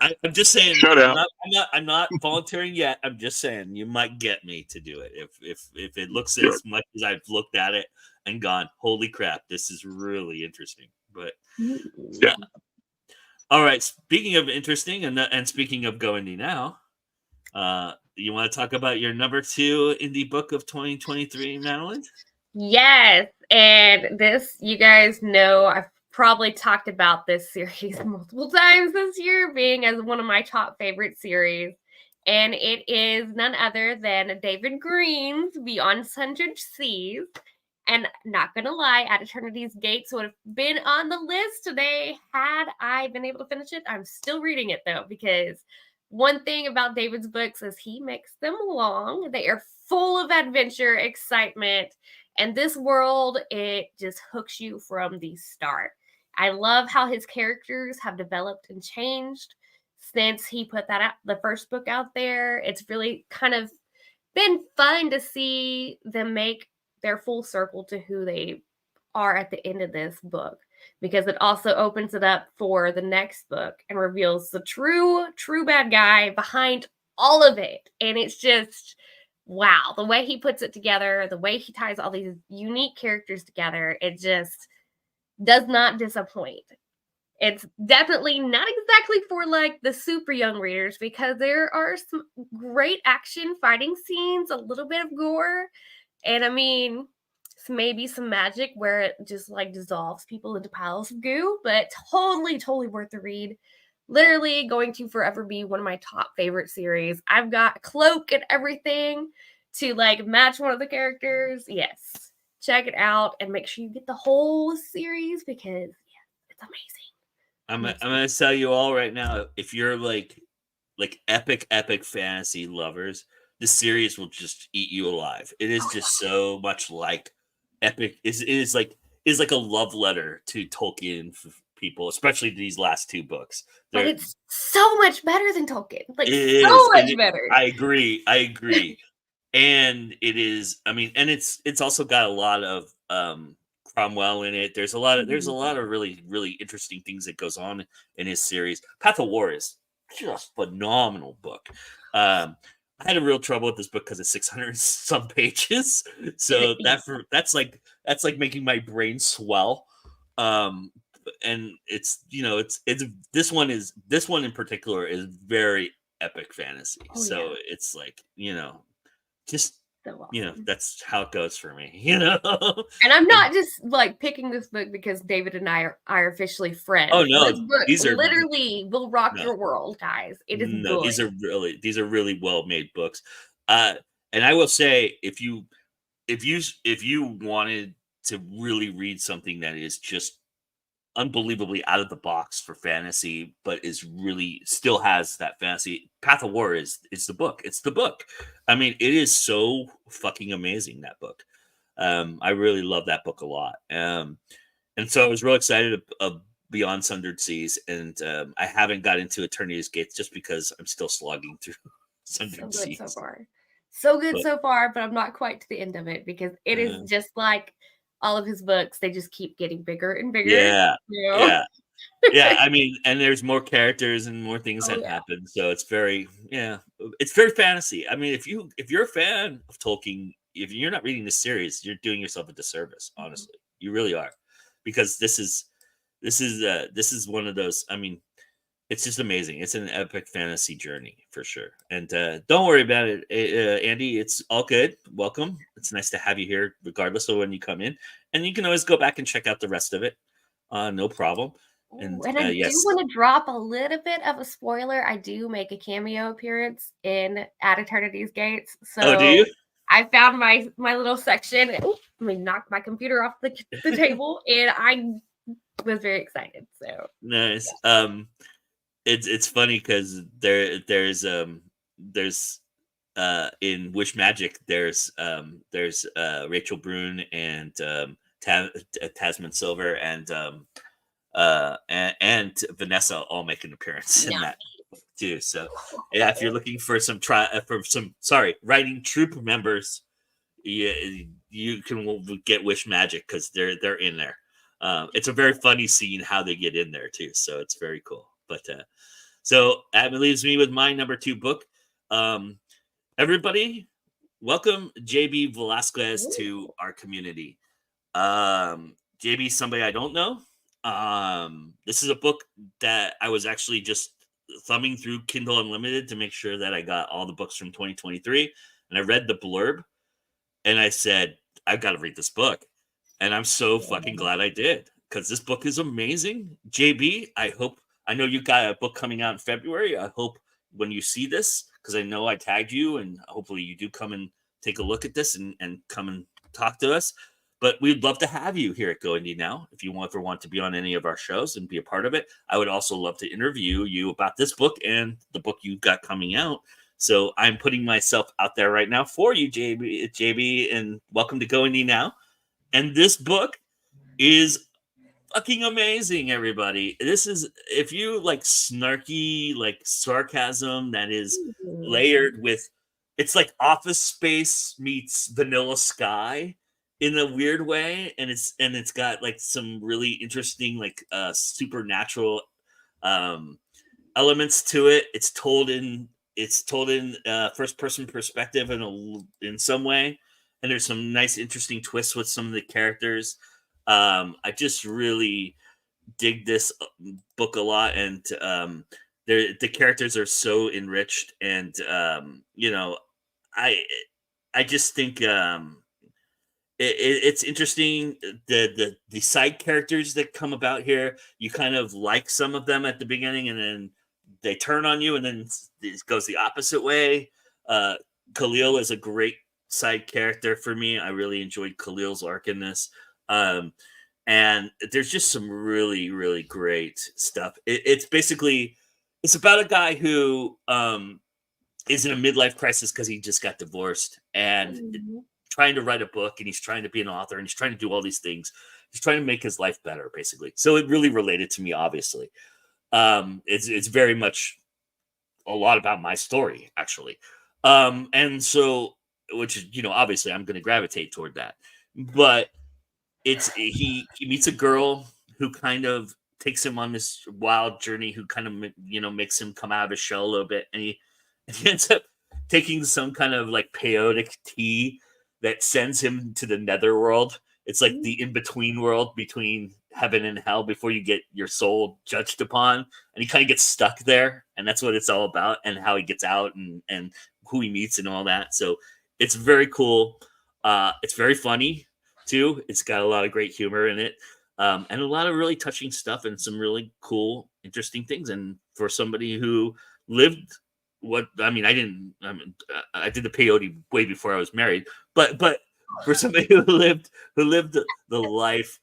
I'm just saying. Shut out. I'm not volunteering yet. I'm just saying you might get me to do it if it looks as much as I've looked at it and gone, holy crap, this is really interesting. But Yeah. All right. Speaking of interesting and speaking of go indie now, you want to talk about your number 2 indie book of 2023, Madilyn? Yes, and this, you guys know, I've probably talked about this series multiple times this year, being as one of my top favorite series. And it is none other than David Green's Beyond Sundered Seas. And not gonna lie, At Eternity's Gates would have been on the list today had I been able to finish it. I'm still reading it though, because one thing about David's books is he makes them long. They are full of adventure, excitement, and this world, it just hooks you from the start. I love how his characters have developed and changed since he put that out, the first book out there. It's really kind of been fun to see them make their full circle to who they are at the end of this book, because it also opens it up for the next book and reveals the true bad guy behind all of it. And it's just, wow, the way he puts it together, the way he ties all these unique characters together, it just does not disappoint. It's definitely not exactly for like the super young readers, because there are some great action fighting scenes, a little bit of gore, and I mean, maybe some magic where it just like dissolves people into piles of goo, but totally worth the read. Literally going to forever be one of my top favorite series. I've got a cloak and everything to like match one of the characters. Yes, check it out and make sure you get the whole series, because it's amazing. I'm gonna tell you all right now, if you're like epic fantasy lovers, this series will just eat you alive. It is just so much like epic. It is like a love letter to Tolkien for people, especially these last 2 books. But it's so much better than Tolkien. Like, it so is. much better. I agree. And it is, I mean, and it's also got a lot of Cromwell in it. There's a lot of really, really interesting things that goes on in his series. Path of War is just phenomenal book. I had a real trouble with this book because it's 600 some pages. So that's like making my brain swell. And it's, it's this one in particular is very epic fantasy. So it's like, just so awesome. That's how it goes for me, And I'm not just like picking this book because David and I are officially friends. Oh no, this book literally will rock your world, guys. It is good. These are really well made books. And I will say, if you wanted to really read something that is just unbelievably out of the box for fantasy, but is really still has that fantasy, Path of War is the book. It's the book. I mean, it is so fucking amazing, that book. I really love that book a lot. And so I was real excited of Beyond Sundered Seas, and I haven't got into Eternity's Gates just because I'm still slogging through Sundered Seas. So good so far, but I'm not quite to the end of it, because it is just like all of his books, they just keep getting bigger and bigger. Yeah. Yeah, I mean, and there's more characters and more things Oh that yeah. happen. So it's very, it's very fantasy. I mean, if you're a fan of Tolkien, if you're not reading this series, you're doing yourself a disservice. Honestly, you really are, because this is one of those. I mean, it's just amazing. It's an epic fantasy journey for sure. And don't worry about it, Andy. It's all good. Welcome. It's nice to have you here, regardless of when you come in. And you can always go back and check out the rest of it. No problem. Ooh, And and I do yes. want to drop a little bit of a spoiler. I do make a cameo appearance in At Eternity's Gates. Oh, do So you? I found my little section. Ooh, I mean, knocked my computer off the table, and I was very excited. So Nice. It's funny because there's in Wish Magic there's Rachel Brune and Tasman Silver and Vanessa all make an appearance in yeah, that too. So yeah, if you're looking for some writing troop members, yeah, you can get Wish Magic because they're in there. It's a very funny scene how they get in there too, so it's very cool. But so that leaves me with my number 2 book. Everybody, welcome JB Velasquez to our community. JB is somebody I don't know. This is a book that I was actually just thumbing through Kindle Unlimited to make sure that I got all the books from 2023, and I read the blurb, and I said, I've got to read this book. And I'm so fucking glad I did, because this book is amazing. JB, I know you got a book coming out in February. I hope when you see this, because I know I tagged you, and hopefully you do come and take a look at this and come and talk to us. But we'd love to have you here at Go Indie Now. If you ever want to be on any of our shows and be a part of it, I would also love to interview you about this book and the book you've got coming out. So I'm putting myself out there right now for you, JB, and welcome to Go Indie Now. And this book is fucking amazing, everybody. This is, if you like snarky, like sarcasm that is layered with, it's like Office Space meets Vanilla Sky in a weird way, and it's got like some really interesting like supernatural elements to it. It's told in first person perspective in some way, and there's some nice interesting twists with some of the characters. I just really dig this book a lot, and the characters are so enriched, and I I just think it's interesting, the side characters that come about here. You kind of like some of them at the beginning, and then they turn on you, and then it goes the opposite way. Khalil is a great side character for me. I really enjoyed Khalil's arc in this. And there's just some really, really great stuff. It's about a guy who is in a midlife crisis because he just got divorced, and trying to write a book, and he's trying to be an author, and he's trying to do all these things. He's trying to make his life better, basically. So it really related to me, obviously. It's very much a lot about my story, actually. And so, which, obviously I'm going to gravitate toward that. But he meets a girl who kind of takes him on this wild journey, who kind of makes him come out of his shell a little bit, and he ends up taking some kind of like peyote tea that sends him to the netherworld. It's like the in-between world between heaven and hell before you get your soul judged upon, and he kind of gets stuck there, and that's what it's all about, and how he gets out, and who he meets and all that. So it's very cool. It's very funny too. It's got a lot of great humor in it, and a lot of really touching stuff, and some really cool, interesting things. And for somebody who lived I did the peyote way before I was married, but for somebody who lived the life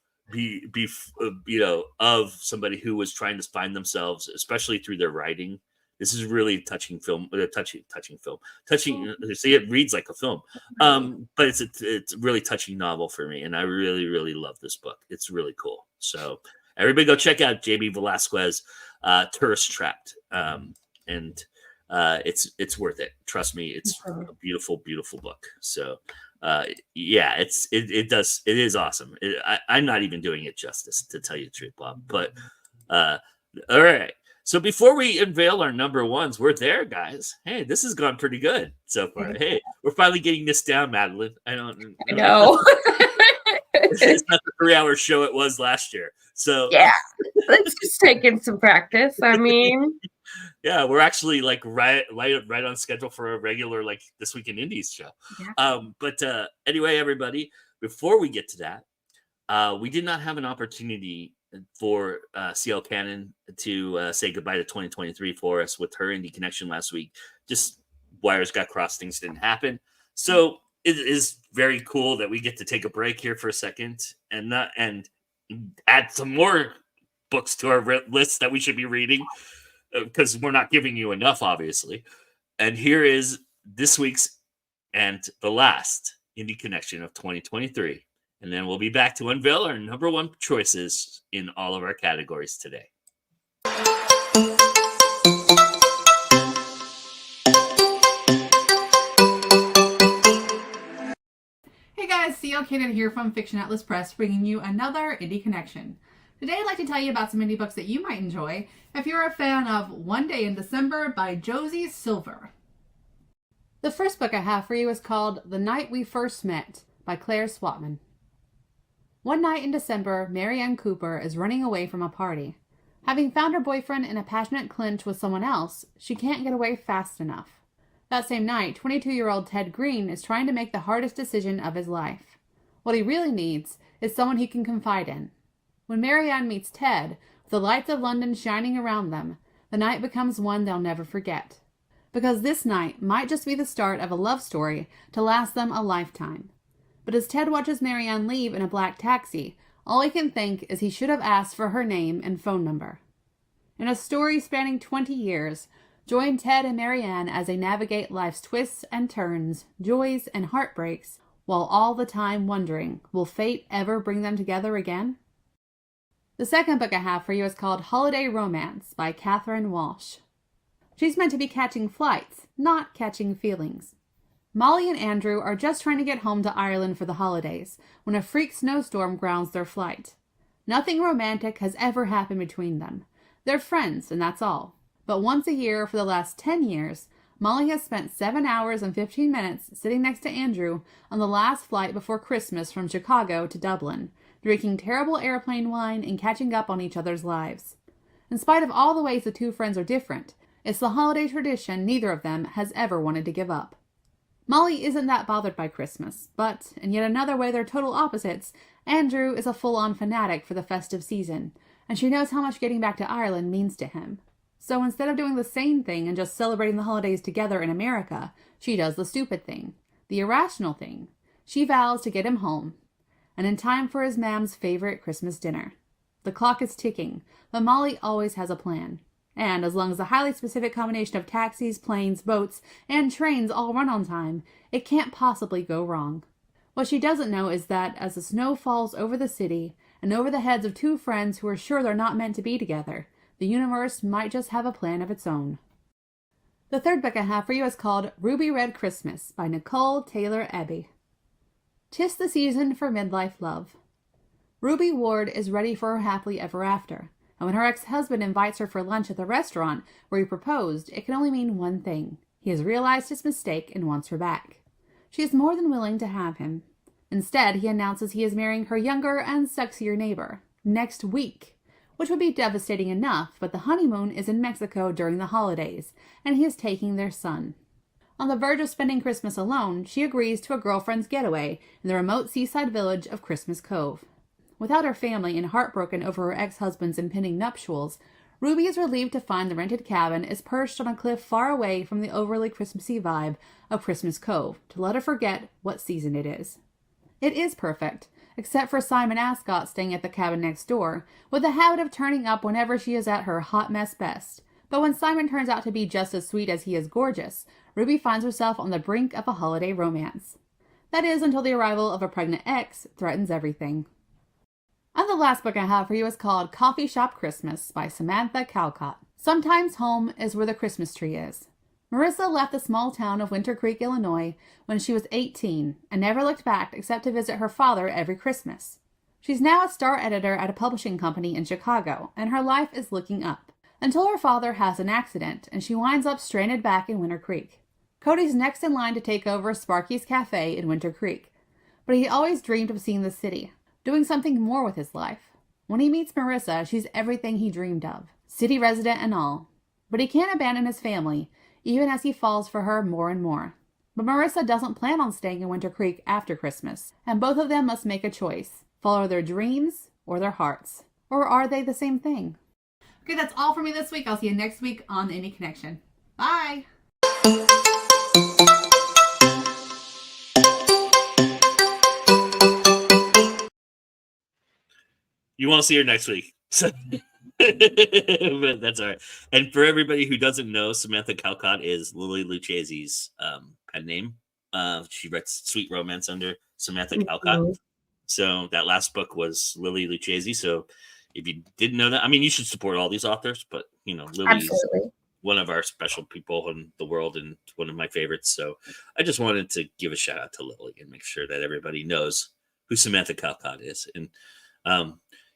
of somebody who was trying to find themselves, especially through their writing. This is really touching film, touching film. See, it reads like a film, but it's a really touching novel for me, and I really, really love this book. It's really cool. So everybody go check out JB Velasquez, Tourist Trapped, and it's worth it. Trust me, it's a beautiful, beautiful book. So yeah, it is awesome. I'm not even doing it justice, to tell you the truth, Bob, but Uh, all right. So before we unveil our number ones, we're there, guys. Hey, this has gone pretty good so far. Hey, we're finally getting this down, Madilyn. I know. It's not the 3-hour show it was last year. So yeah, it's just taking some practice. I mean, yeah, we're actually like right on schedule for a regular like This Week in Indies show. Yeah. But anyway, everybody, before we get to that, we did not have an opportunity for CL Cannon to say goodbye to 2023 for us with her indie connection last week. Just wires got crossed, things didn't happen. So it is very cool that we get to take a break here for a second and add some more books to our list that we should be reading, because we're not giving you enough, obviously. And here is this week's and the last indie connection of 2023. And then we'll be back to unveil our number one choices in all of our categories today. Hey guys, CL Cannon here from Fiction Atlas Press, bringing you another indie connection. Today I'd like to tell you about some indie books that you might enjoy if you're a fan of One Day in December by Josie Silver. The first book I have for you is called The Night We First Met by Claire Swatman. One night in December, Marianne Cooper is running away from a party. Having found her boyfriend in a passionate clinch with someone else, she can't get away fast enough. That same night, 22-year-old Ted Green is trying to make the hardest decision of his life. What he really needs is someone he can confide in. When Marianne meets Ted, with the lights of London shining around them, the night becomes one they'll never forget. Because this night might just be the start of a love story to last them a lifetime. But as Ted watches Marianne leave in a black taxi, all he can think is he should have asked for her name and phone number. In a story spanning 20 years, join Ted and Marianne as they navigate life's twists and turns, joys and heartbreaks, while all the time wondering, will fate ever bring them together again? The second book I have for you is called Holiday Romance by Catherine Walsh. She's meant to be catching flights, not catching feelings. Molly and Andrew are just trying to get home to Ireland for the holidays when a freak snowstorm grounds their flight. Nothing romantic has ever happened between them. They're friends, and that's all. But once a year for the last 10 years, Molly has spent 7 hours and 15 minutes sitting next to Andrew on the last flight before Christmas from Chicago to Dublin, drinking terrible airplane wine and catching up on each other's lives. In spite of all the ways the two friends are different, it's the holiday tradition neither of them has ever wanted to give up. Molly isn't that bothered by Christmas, but, in yet another way they're total opposites, Andrew is a full-on fanatic for the festive season, and she knows how much getting back to Ireland means to him. So instead of doing the same thing and just celebrating the holidays together in America, she does the stupid thing, the irrational thing. She vows to get him home, and in time for his mam's favorite Christmas dinner. The clock is ticking, but Molly always has a plan. And as long as the highly specific combination of taxis, planes, boats, and trains all run on time, it can't possibly go wrong. What she doesn't know is that as the snow falls over the city, and over the heads of two friends who are sure they're not meant to be together, the universe might just have a plan of its own. The third book I have for you is called Ruby Red Christmas by Nicole Taylor Abbey. 'Tis the season for midlife love. Ruby Ward is ready for her happily ever after. And when her ex-husband invites her for lunch at the restaurant where he proposed, it can only mean one thing. He has realized his mistake and wants her back. She is more than willing to have him. Instead, he announces he is marrying her younger and sexier neighbor next week, which would be devastating enough, but the honeymoon is in Mexico during the holidays, and he is taking their son. On the verge of spending Christmas alone, she agrees to a girlfriend's getaway in the remote seaside village of Christmas Cove. Without her family and heartbroken over her ex-husband's impending nuptials, Ruby is relieved to find the rented cabin is perched on a cliff far away from the overly Christmassy vibe of Christmas Cove to let her forget what season it is. It is perfect, except for Simon Ascot staying at the cabin next door, with a habit of turning up whenever she is at her hot mess best. But when Simon turns out to be just as sweet as he is gorgeous, Ruby finds herself on the brink of a holiday romance. That is, until the arrival of a pregnant ex threatens everything. And the last book I have for you is called Coffee Shop Christmas by Samantha Calcott. Sometimes home is where the Christmas tree is. Marissa left the small town of Winter Creek, Illinois when she was 18 and never looked back except to visit her father every Christmas. She's now a star editor at a publishing company in Chicago, and her life is looking up. Until her father has an accident, and she winds up stranded back in Winter Creek. Cody's next in line to take over Sparky's Cafe in Winter Creek. But he always dreamed of seeing the city, doing something more with his life. When he meets Marissa, she's everything he dreamed of, city resident and all. But he can't abandon his family, even as he falls for her more and more. But Marissa doesn't plan on staying in Winter Creek after Christmas, and both of them must make a choice. Follow their dreams or their hearts. Or are they the same thing? Okay, that's all for me this week. I'll see you next week on the Indie Connection. Bye! You won't see her next week. So but that's all right. And for everybody who doesn't know, Samantha Calcott is Lily Lucchese's pen name. She writes Sweet Romance under Samantha Calcott. So that last book was Lily Lucchese. So if you didn't know that, I mean, you should support all these authors, but you know, Lily's one of our special people in the world and one of my favorites. So I just wanted to give a shout out to Lily and make sure that everybody knows who Samantha Calcott is. And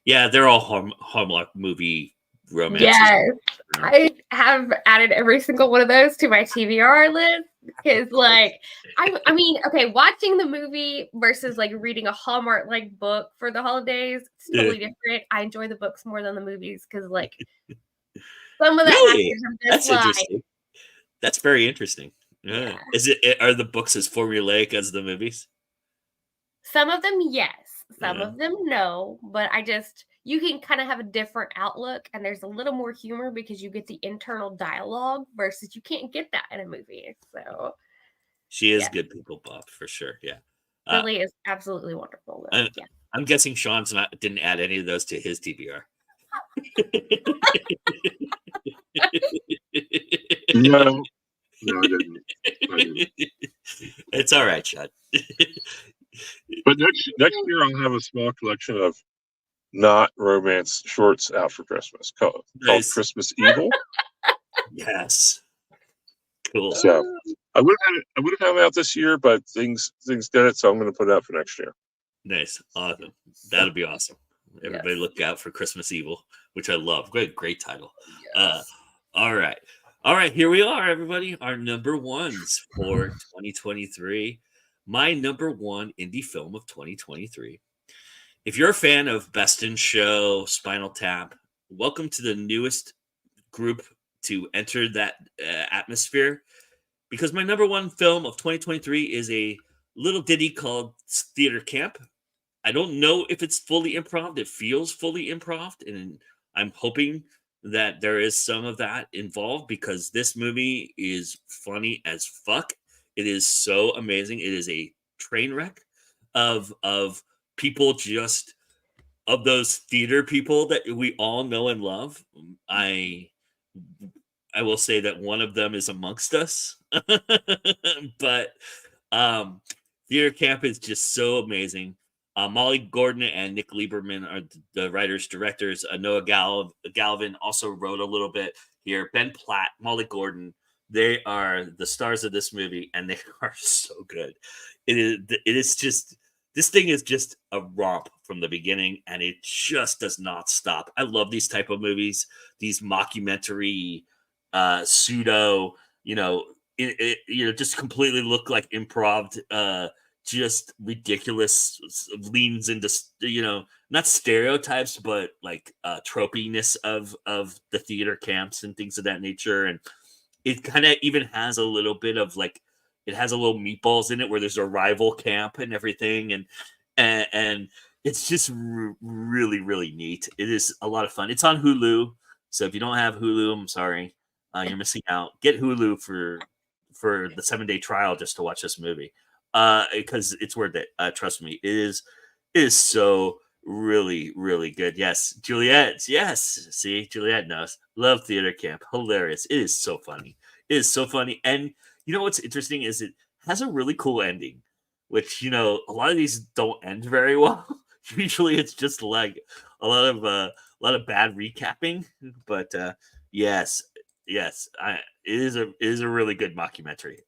yeah, they're all Hallmark movie romances. Yes, I have added every single one of those to my TBR list because, like, I mean, okay, watching the movie versus like reading a Hallmark like book for the holidays, it's totally different. I enjoy the books more than the movies because, like, some of the actors are just interesting. That's very interesting. Yeah. Are the books as formulaic as the movies? Some of them, yes. Some of them, no. But you can kind of have a different outlook, and there's a little more humor because you get the internal dialogue versus you can't get that in a movie. So she is good people, Bob, for sure. Yeah. Lily is absolutely wonderful. Though. Yeah. I'm guessing Sean's didn't add any of those to his TBR. No, I didn't. It's all right, Sean. But next year I'll have a small collection of not romance shorts out for Christmas called Christmas Evil. Yes. Cool. So I would have had it out this year, but things did it, so I'm going to put it out for next year. Nice. Awesome. That'll be awesome. Everybody look out for Christmas Evil, which I love. Great title. Yes. All right. Here we are, everybody. Our number ones for 2023. My number one indie film of 2023. If you're a fan of Best in Show, Spinal Tap, welcome to the newest group to enter that atmosphere. Because my number one film of 2023 is a little ditty called Theater Camp. I don't know if it's fully improv. It feels fully improv, and I'm hoping that there is some of that involved because this movie is funny as fuck. It is so amazing. It is a train wreck of people, just of those theater people that we all know and love. I will say that one of them is amongst us, but Theater Camp is just so amazing. Molly Gordon and Nick Lieberman are the writers, directors. Noah Galvin also wrote a little bit here. Ben Platt, Molly Gordon, they are the stars of this movie, and they are so good. It is just, this thing is just a romp from the beginning, and it just does not stop. I love these type of movies, these mockumentary, pseudo, just completely look like improv, just ridiculous, leans into, not stereotypes, but like tropiness of the theater camps and things of that nature. And it kind of even has a little bit of like, it has a little meatballs in it where there's a rival camp and everything. And it's just really, really neat. It is a lot of fun. It's on Hulu. So if you don't have Hulu, I'm sorry, you're missing out. Get Hulu for the 7-day trial just to watch this movie. Because it's worth it. Trust me. It is so really, really good. Yes. Juliet. Yes. See, Juliet knows. Love Theater Camp. Hilarious. It is so funny. It is so funny. And you know what's interesting is it has a really cool ending, which, a lot of these don't end very well. Usually it's just like a lot of bad recapping. But yes. It is a really good mockumentary.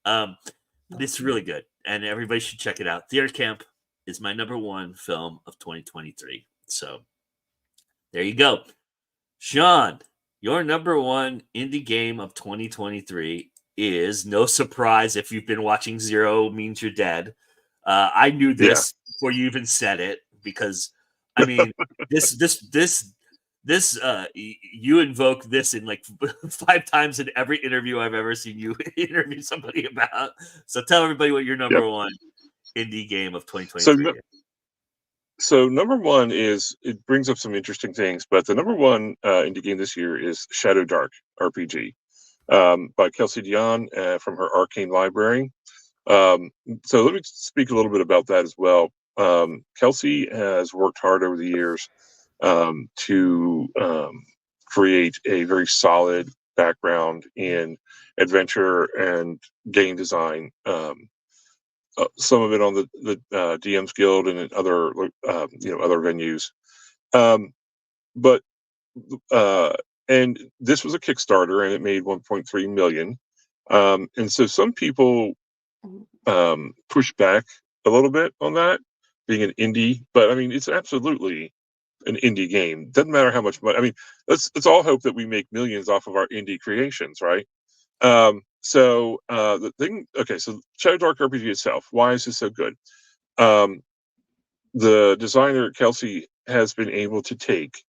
It's really good, and everybody should check it out. Theater Camp, is my number one film of 2023. So there you go. Sean, your number one indie game of 2023 is, no surprise if you've been watching Zero Means You're Dead. I knew this before you even said it, because I mean you invoke this in like 5 times in every interview I've ever seen you interview somebody about. So tell everybody what your number one indie game of 2023 is. So number one is, it brings up some interesting things, but the number one indie game this year is Shadow Dark RPG by Kelsey Dion from her Arcane Library. So let me speak a little bit about that as well. Kelsey has worked hard over the years to create a very solid background in adventure and game design. Some of it on the DM's Guild and in other other venues, but and this was a Kickstarter and it made 1.3 million, and so some people push back a little bit on that being an indie, but I mean it's absolutely an indie game. Doesn't matter how much money. I mean, let's all hope that we make millions off of our indie creations, right? So the thing, okay, so Shadow Dark RPG itself, why is this so good? The designer Kelsey has been able to take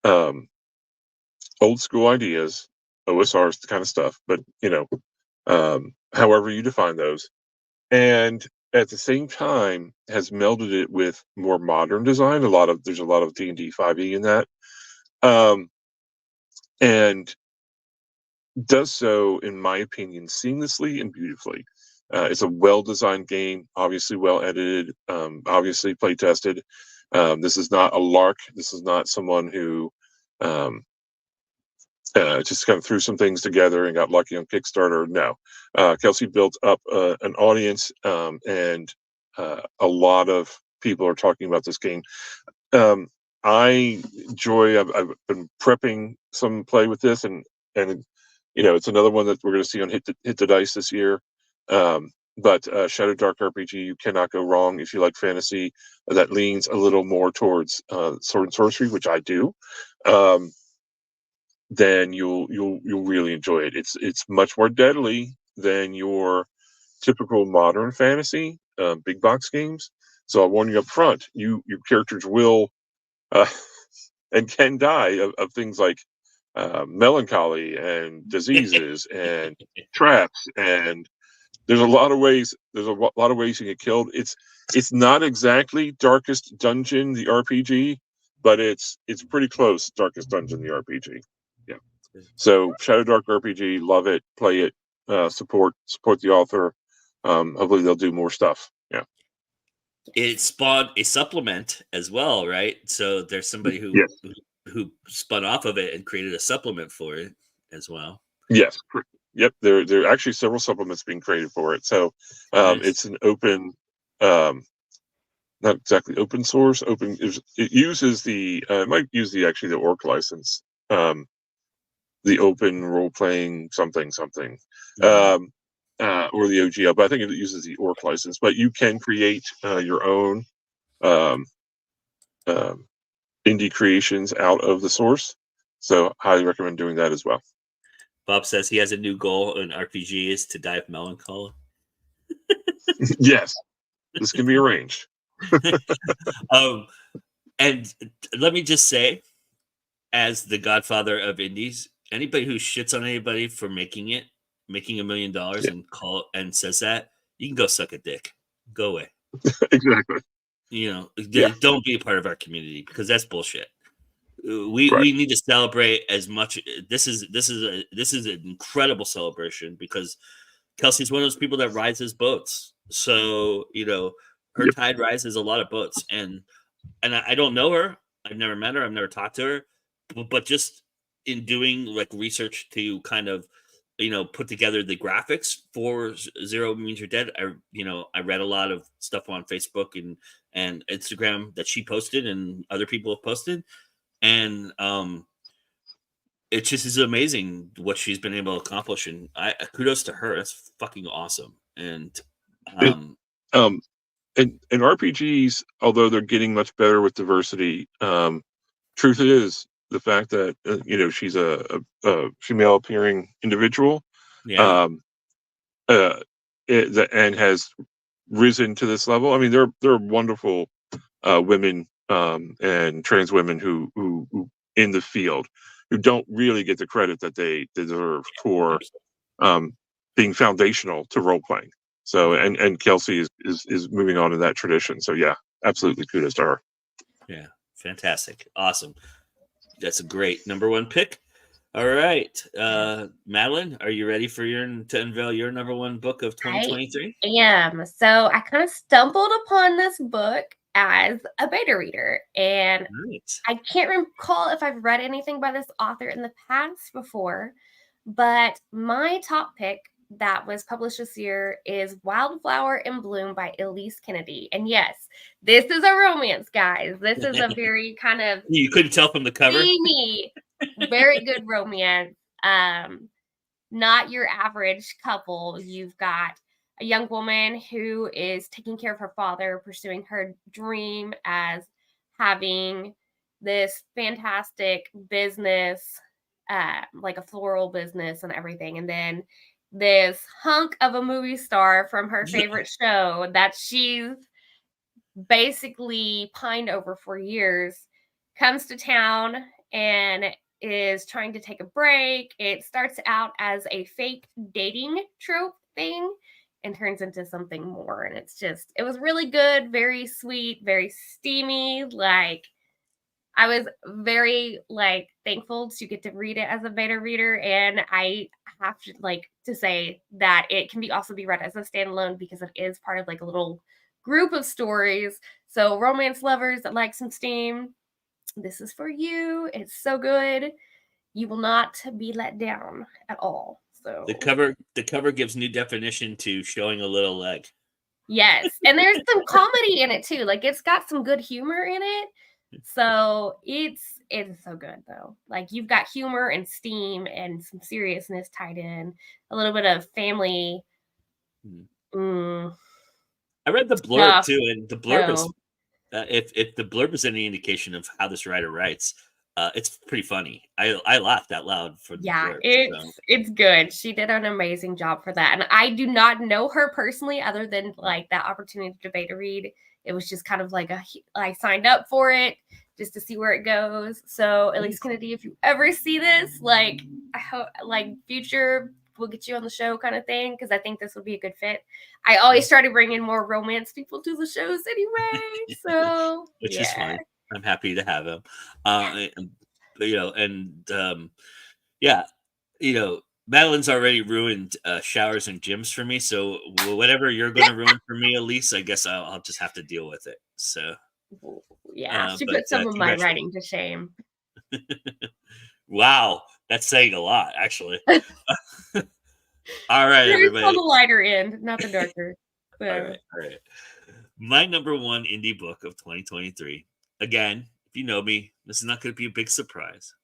old school ideas, OSRs kind of stuff, but however you define those, and at the same time has melded it with more modern design. There's a lot of D&D 5e in that, and does so, in my opinion, seamlessly and beautifully. It's a well-designed game, obviously well-edited, obviously play-tested. This is not a lark. This is not someone who just kind of threw some things together and got lucky on Kickstarter. No. Kelsey built up an audience, and a lot of people are talking about this game. I've been prepping some play with this, and it's another one that we're going to see on Hit the Dice this year. But Shadow Dark RPG, you cannot go wrong if you like fantasy that leans a little more towards sword and sorcery, which I do. Then you'll really enjoy it. It's much more deadly than your typical modern fantasy big box games. So I'll warn you up front: your characters will and can die of things like melancholy and diseases and traps, and there's a lot of ways you get killed. It's not exactly Darkest Dungeon the RPG, but it's pretty close. Darkest Dungeon the RPG. Yeah. So Shadow Dark RPG, love it, play it, support the author. Hopefully they'll do more stuff. Yeah. It spawned a supplement as well, right? So there's somebody who spun off of it and created a supplement for it as well. Yes. Yep. There are actually several supplements being created for it. So nice. It's an open, not exactly open source. It uses it might use the Orc license, the open role playing something, or the OGL. But I think it uses the Orc license. But you can create your own indie creations out of the source. So highly recommend doing that as well. Bob says he has a new goal in RPG is to die of melancholy. Yes, this can be arranged. And let me just say, as the godfather of indies, anybody who shits on anybody for making $1 million and says that, you can go suck a dick. Go away. Exactly. Don't be a part of our community, because that's bullshit. We need to celebrate as much. This is an incredible celebration, because Kelsey's one of those people that rises boats. So her tide rises a lot of boats, and I don't know her. I've never met her. I've never talked to her, but just in doing like research to kind of put together the graphics for Zero Means You're Dead, I read a lot of stuff on Facebook and Instagram that she posted and other people have posted. And it just is amazing what she's been able to accomplish, and kudos to her. That's fucking awesome. And and RPGs, although they're getting much better with diversity, truth is the fact that she's a female appearing individual, Yeah. um, and has risen to this level. I mean, there are wonderful women and trans women who in the field who don't really get the credit that they deserve for being foundational to role playing. So and Kelsey is moving on in that tradition. So yeah, absolutely kudos to her. Yeah. Fantastic. Awesome. That's a great number one pick. All right. Madilyn, are you ready to unveil your number one book of 2023? I am. So I kind of stumbled upon this book as a beta reader, and Right. I can't recall if I've read anything by this author in the past before, but my top pick that was published this year is Wildflower in Bloom by Elise Kennedy. And yes, this is a romance, guys. This is a very kind of You couldn't tell from the cover? steamy, very good romance. Not your average couple. You've got a young woman who is taking care of her father, pursuing her dream as having this fantastic business, like a floral business and everything. And then this hunk of a movie star from her favorite show that she's basically pined over for years comes to town and is trying to take a break. It starts out as a fake dating trope thing and turns into something more. And it was really good, very sweet, very steamy. Like, I was very thankful to get to read it as a beta reader, and I have to say that it can also be read as a standalone because it is part of a little group of stories. So romance lovers that like some steam, this is for you. It's so good. You will not be let down at all. So The cover gives new definition to showing a little leg. yes, and there's some comedy in it too. It's got some good humor in it. So it's so good though. You've got humor and steam and some seriousness tied in, a little bit of family. I read the blurb too, and the blurb is if the blurb is any indication of how this writer writes, it's pretty funny. I laughed out loud for the blurb. It's good. She did an amazing job for that, and I do not know her personally, other than that opportunity to beta read. It was just kind of I signed up for it just to see where it goes. So Elise Kennedy, if you ever see this, I hope future we'll get you on the show kind of thing, because I think this would be a good fit. I always try to bring in more romance people to the shows anyway, so which is fine. I'm happy to have him. Madilyn's already ruined showers and gyms for me, so whatever you're going to ruin for me, Elise, I guess I'll just have to deal with it. So she put some of my writing to shame. Wow, that's saying a lot, actually. All right, everybody. On the lighter end, not the darker. So. All right. My number one indie book of 2023. Again, if you know me, this is not going to be a big surprise.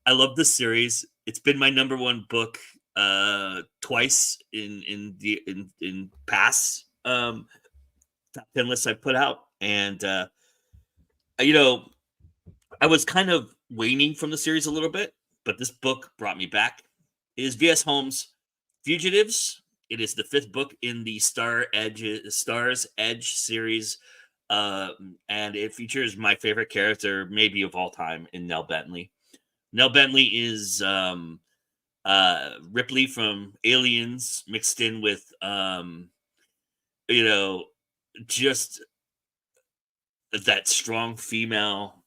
I love this series. It's been my number one book twice in past top 10 lists I put out, and I was kind of waning from the series a little bit, but this book brought me back. It is V.S. Holmes' Fugitives. It is the fifth book in the Star's Edge series, and it features my favorite character, maybe of all time, in Nell Bentley. Nell Bentley is Ripley from Aliens mixed in with, just that strong female,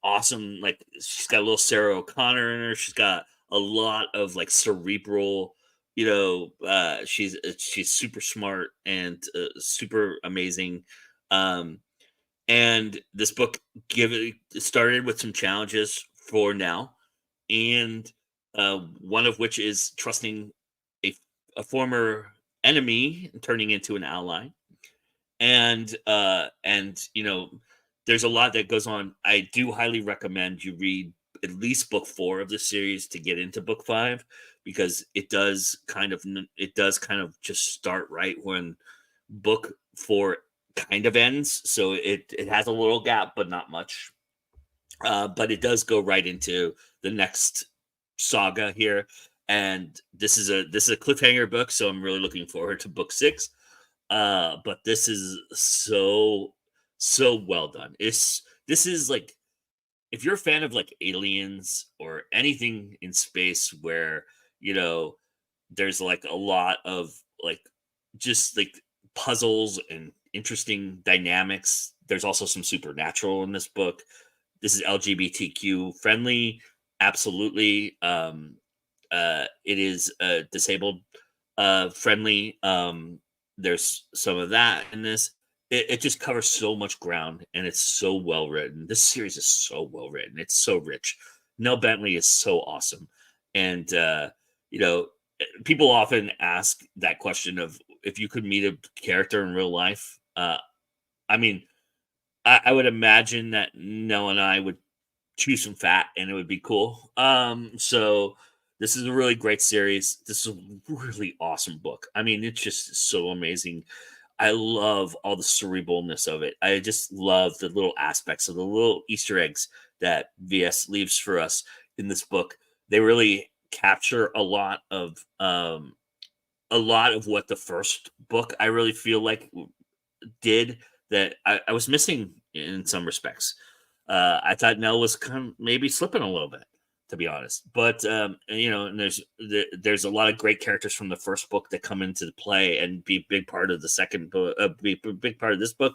awesome. She's got a little Sarah O'Connor in her. She's got a lot of cerebral. She's super smart and super amazing. And this book started with some challenges for Nell, and one of which is trusting a former enemy and turning into an ally. And there's a lot that goes on. I do highly recommend you read at least book 4 of the series to get into book 5, because it does kind of just start right when book 4 kind of ends, so it has a little gap, but not much. But it does go right into the next saga here, and this is a cliffhanger book, so I'm really looking forward to book 6. But this is so well done. This is like, if you're a fan of like aliens or anything in space where, you know, there's like a lot of like just like puzzles and interesting dynamics. There's also some supernatural in this book. This is LGBTQ friendly, absolutely. It is disabled friendly. There's some of that in this. It just covers so much ground, and it's so well written. This series is so well written. It's so rich. Nell Bentley is so awesome, and you know, people often ask that question of if you could meet a character in real life. I mean, I would imagine that Nell and I would chew some fat, and it would be cool. So this is a really great series. This is a really awesome book. I mean, it's just so amazing. I love all the cerebralness of it. I just love the little aspects of the little Easter eggs that VS leaves for us in this book. They really capture a lot of what the first book, I really feel like, did, that I was missing in some respects. I thought Nell was kind of maybe slipping a little bit, to be honest. But you know, and there's a lot of great characters from the first book that come into play and be a big part of the second book, be a big part of this book.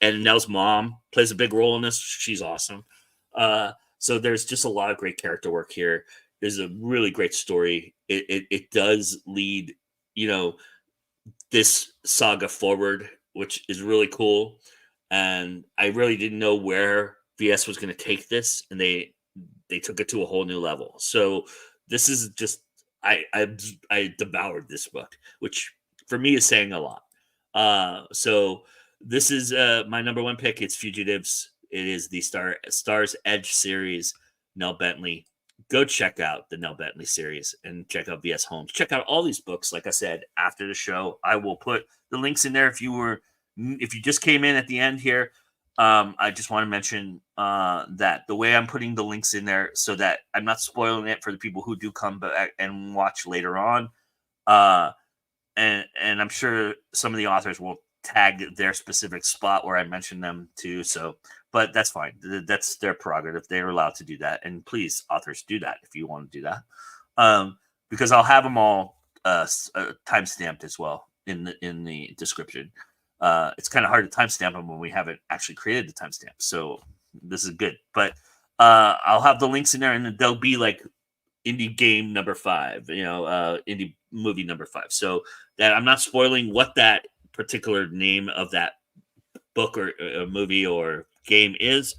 And Nell's mom plays a big role in this. She's awesome. So there's just a lot of great character work here. There's a really great story. It does lead, you know, this saga forward, which is really cool. And I really didn't know where VS was going to take this, and they took it to a whole new level. So this is just, I devoured this book, which for me is saying a lot. So this is my number one pick. It's Fugitives. It is the Star's Edge series. Nell Bentley. Go check out the Nell Bentley series and check out VS Holmes. Check out all these books. Like I said, after the show, I will put the links in there. If you just came in at the end here, I just want to mention that the way I'm putting the links in there, so that I'm not spoiling it for the people who do come back and watch later on. And I'm sure some of the authors will tag their specific spot where I mentioned them too. So, but that's fine. That's their prerogative. They're allowed to do that. And please, authors, do that if you want to do that. Because I'll have them all time stamped as well in the description. It's kind of hard to timestamp them when we haven't actually created the timestamp. So this is good. But I'll have the links in there, and they'll be like indie game number 5, you know, indie movie number 5. So that I'm not spoiling what that particular name of that book or movie or game is.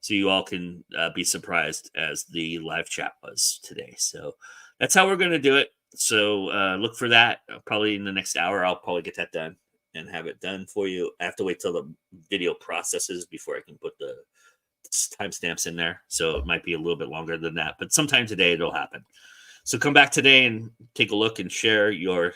So you all can be surprised, as the live chat was today. So that's how we're going to do it. So look for that. Probably in the next hour, I'll probably get that done and have it done for you. I have to wait till the video processes before I can put the timestamps in there. So it might be a little bit longer than that, but sometime today it'll happen. So come back today and take a look and share your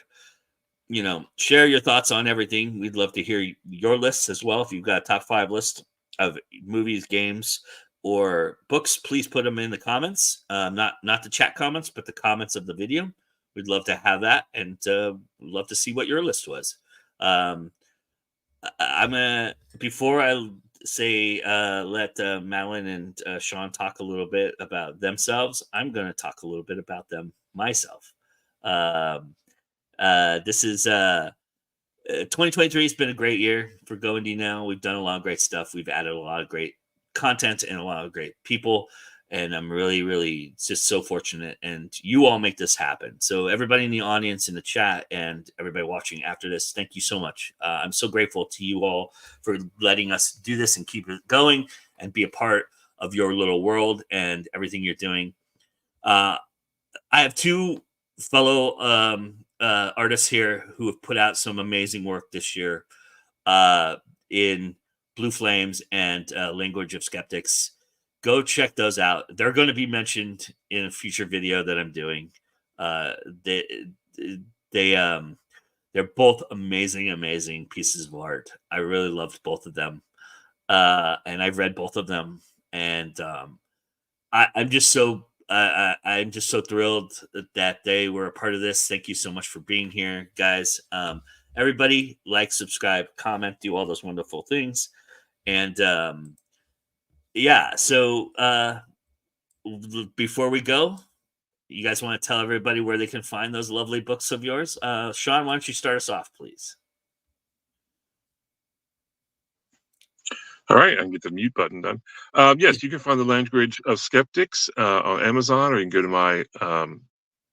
thoughts on everything. We'd love to hear your lists as well. If you've got a top 5 list of movies, games, or books, please put them in the comments. Not the chat comments, but the comments of the video. We'd love to have that, and love to see what your list was. Before I say let Madilyn and Sean talk a little bit about themselves, I'm going to talk a little bit about them myself. This is 2023 has been a great year for Go Indie Now. We've done a lot of great stuff. We've added a lot of great content and a lot of great people. And I'm really, really just so fortunate. And you all make this happen. So everybody in the audience, in the chat, and everybody watching after this, thank you so much. I'm so grateful to you all for letting us do this and keep it going and be a part of your little world and everything you're doing. I have 2 fellow artists here who have put out some amazing work this year in Blue Flames and Language of Skeptics. Go check those out. They're going to be mentioned in a future video that I'm doing. They They're both amazing pieces of art. I really loved both of them. And I've read both of them. And I'm just so I'm just so thrilled that they were a part of this. Thank you so much for being here, guys. Everybody, like, subscribe, comment, do all those wonderful things. And yeah, so before we go, you guys want to tell everybody where they can find those lovely books of yours? Sean, why don't you start us off, please? All right, I can get the mute button done. Yes, you can find The Language of Skeptics on Amazon, or you can go to my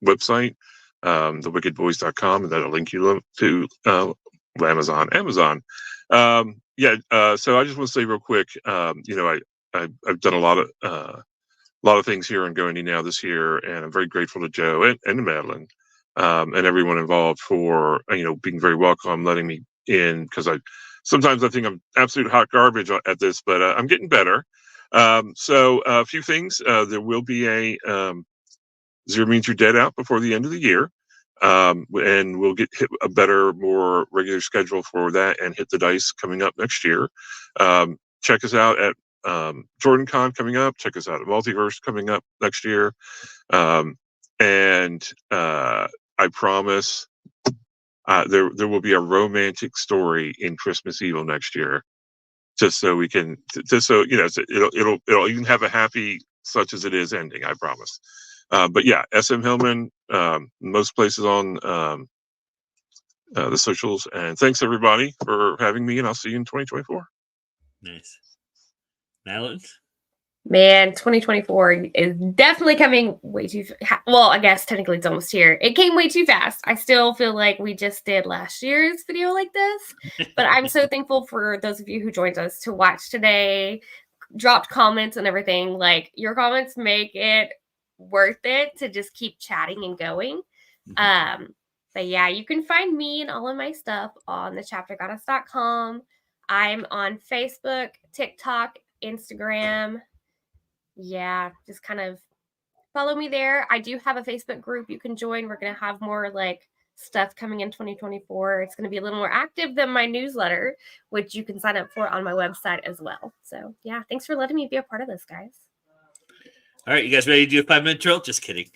website, thewickedvoice.com, and that'll link you to Amazon. So I just want to say real quick, I've done a lot of things here on GoIndie Now this year, and I'm very grateful to Joe and to Madilyn and everyone involved for being very welcome, letting me in, because sometimes I think I'm absolute hot garbage at this, but I'm getting better. So a few things. There will be a Zero Means You're Dead out before the end of the year. And we'll hit a better, more regular schedule for that, and Hit the Dice coming up next year. Check us out at JordanCon coming up. Check us out at Multiverse coming up next year. And I promise there will be a romantic story in Christmas Evil next year, just so we can, it'll even have a happy such as it is ending. I promise. But yeah, SM Hillman, most places on the socials. And thanks everybody for having me, and I'll see you in 2024. Nice. Madilyn? Man, 2024 is definitely coming way too well, I guess technically it's almost here. It came way too fast. I still feel like we just did last year's video like this, but I'm so thankful for those of you who joined us to watch today, dropped comments and everything. Like, your comments make it worth it to just keep chatting and going. But yeah, you can find me and all of my stuff on thechaptergoddess.com. I'm on Facebook, TikTok, Instagram. Yeah, just kind of follow me there. I do have a Facebook group you can join. We're going to have more like stuff coming in 2024. It's going to be a little more active than my newsletter, which you can sign up for on my website as well. So yeah, thanks for letting me be a part of this, guys. All right, you guys ready to do a 5-minute drill? Just kidding.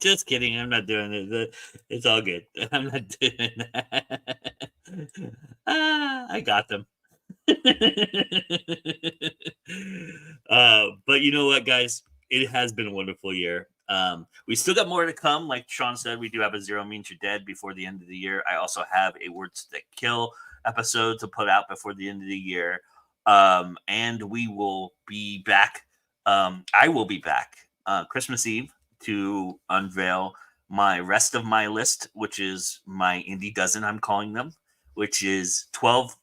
Just kidding. I'm not doing it. It's all good. I'm not doing that. I got them. But you know what, guys? It has been a wonderful year. We still got more to come. Like Sean said, we do have a Zero Means You're Dead before the end of the year. I also have a Words That Kill episode to put out before the end of the year. And we will be back. I will be back Christmas Eve to unveil my rest of my list, which is my indie dozen, I'm calling them, which is 12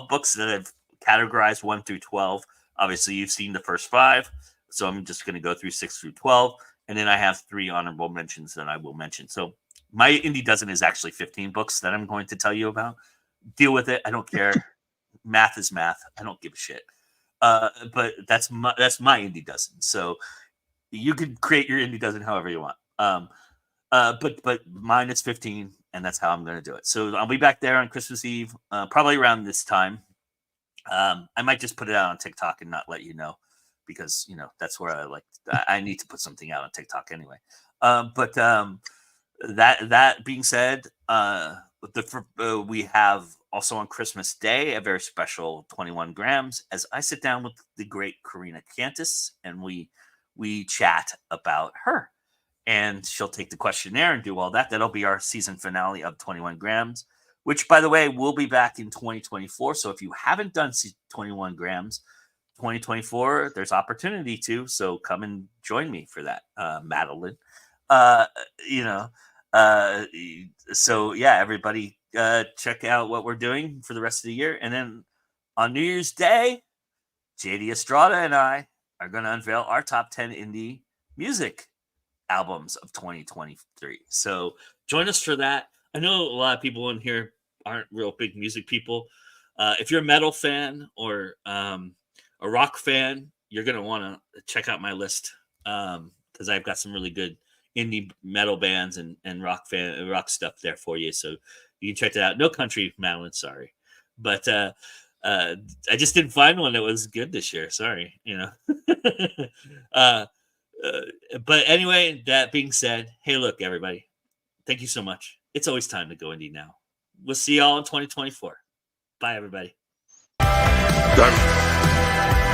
books that I've categorized 1 through 12. Obviously, you've seen the first 5, so I'm just going to go through 6 through 12. And then I have 3 honorable mentions that I will mention. So my indie dozen is actually 15 books that I'm going to tell you about. Deal with it. I don't care. Math is math. I don't give a shit. But that's my indie dozen. So you can create your indie dozen however you want. But mine is 15, and that's how I'm going to do it. So I'll be back there on Christmas Eve, probably around this time. I might just put it out on TikTok and not let you know, because that's where I need to put something out on TikTok anyway. But that being said, we have also on Christmas Day a very special 21 grams, as I sit down with the great Karina Cantus, and we chat about her, and she'll take the questionnaire and do all that. That'll be our season finale of 21 grams, which, by the way, will be back in 2024. So if you haven't done 21 grams 2024, there's opportunity to. So come and join me for that, Madilyn. So yeah, everybody check out what we're doing for the rest of the year. And then on New Year's Day, JD Estrada and I are going to unveil our top 10 indie music albums of 2023. So join us for that. I know a lot of people in here aren't real big music people. If you're a metal fan or a rock fan, you're going to want to check out my list, because I've got some really good indie metal bands and rock stuff there for you. So you can check that out. No country, Madilyn, sorry. But I just didn't find one that was good this year. Sorry, but anyway, that being said, hey, look, everybody, thank you so much. It's always time to go indie now. We'll see y'all in 2024. Bye, everybody. Done.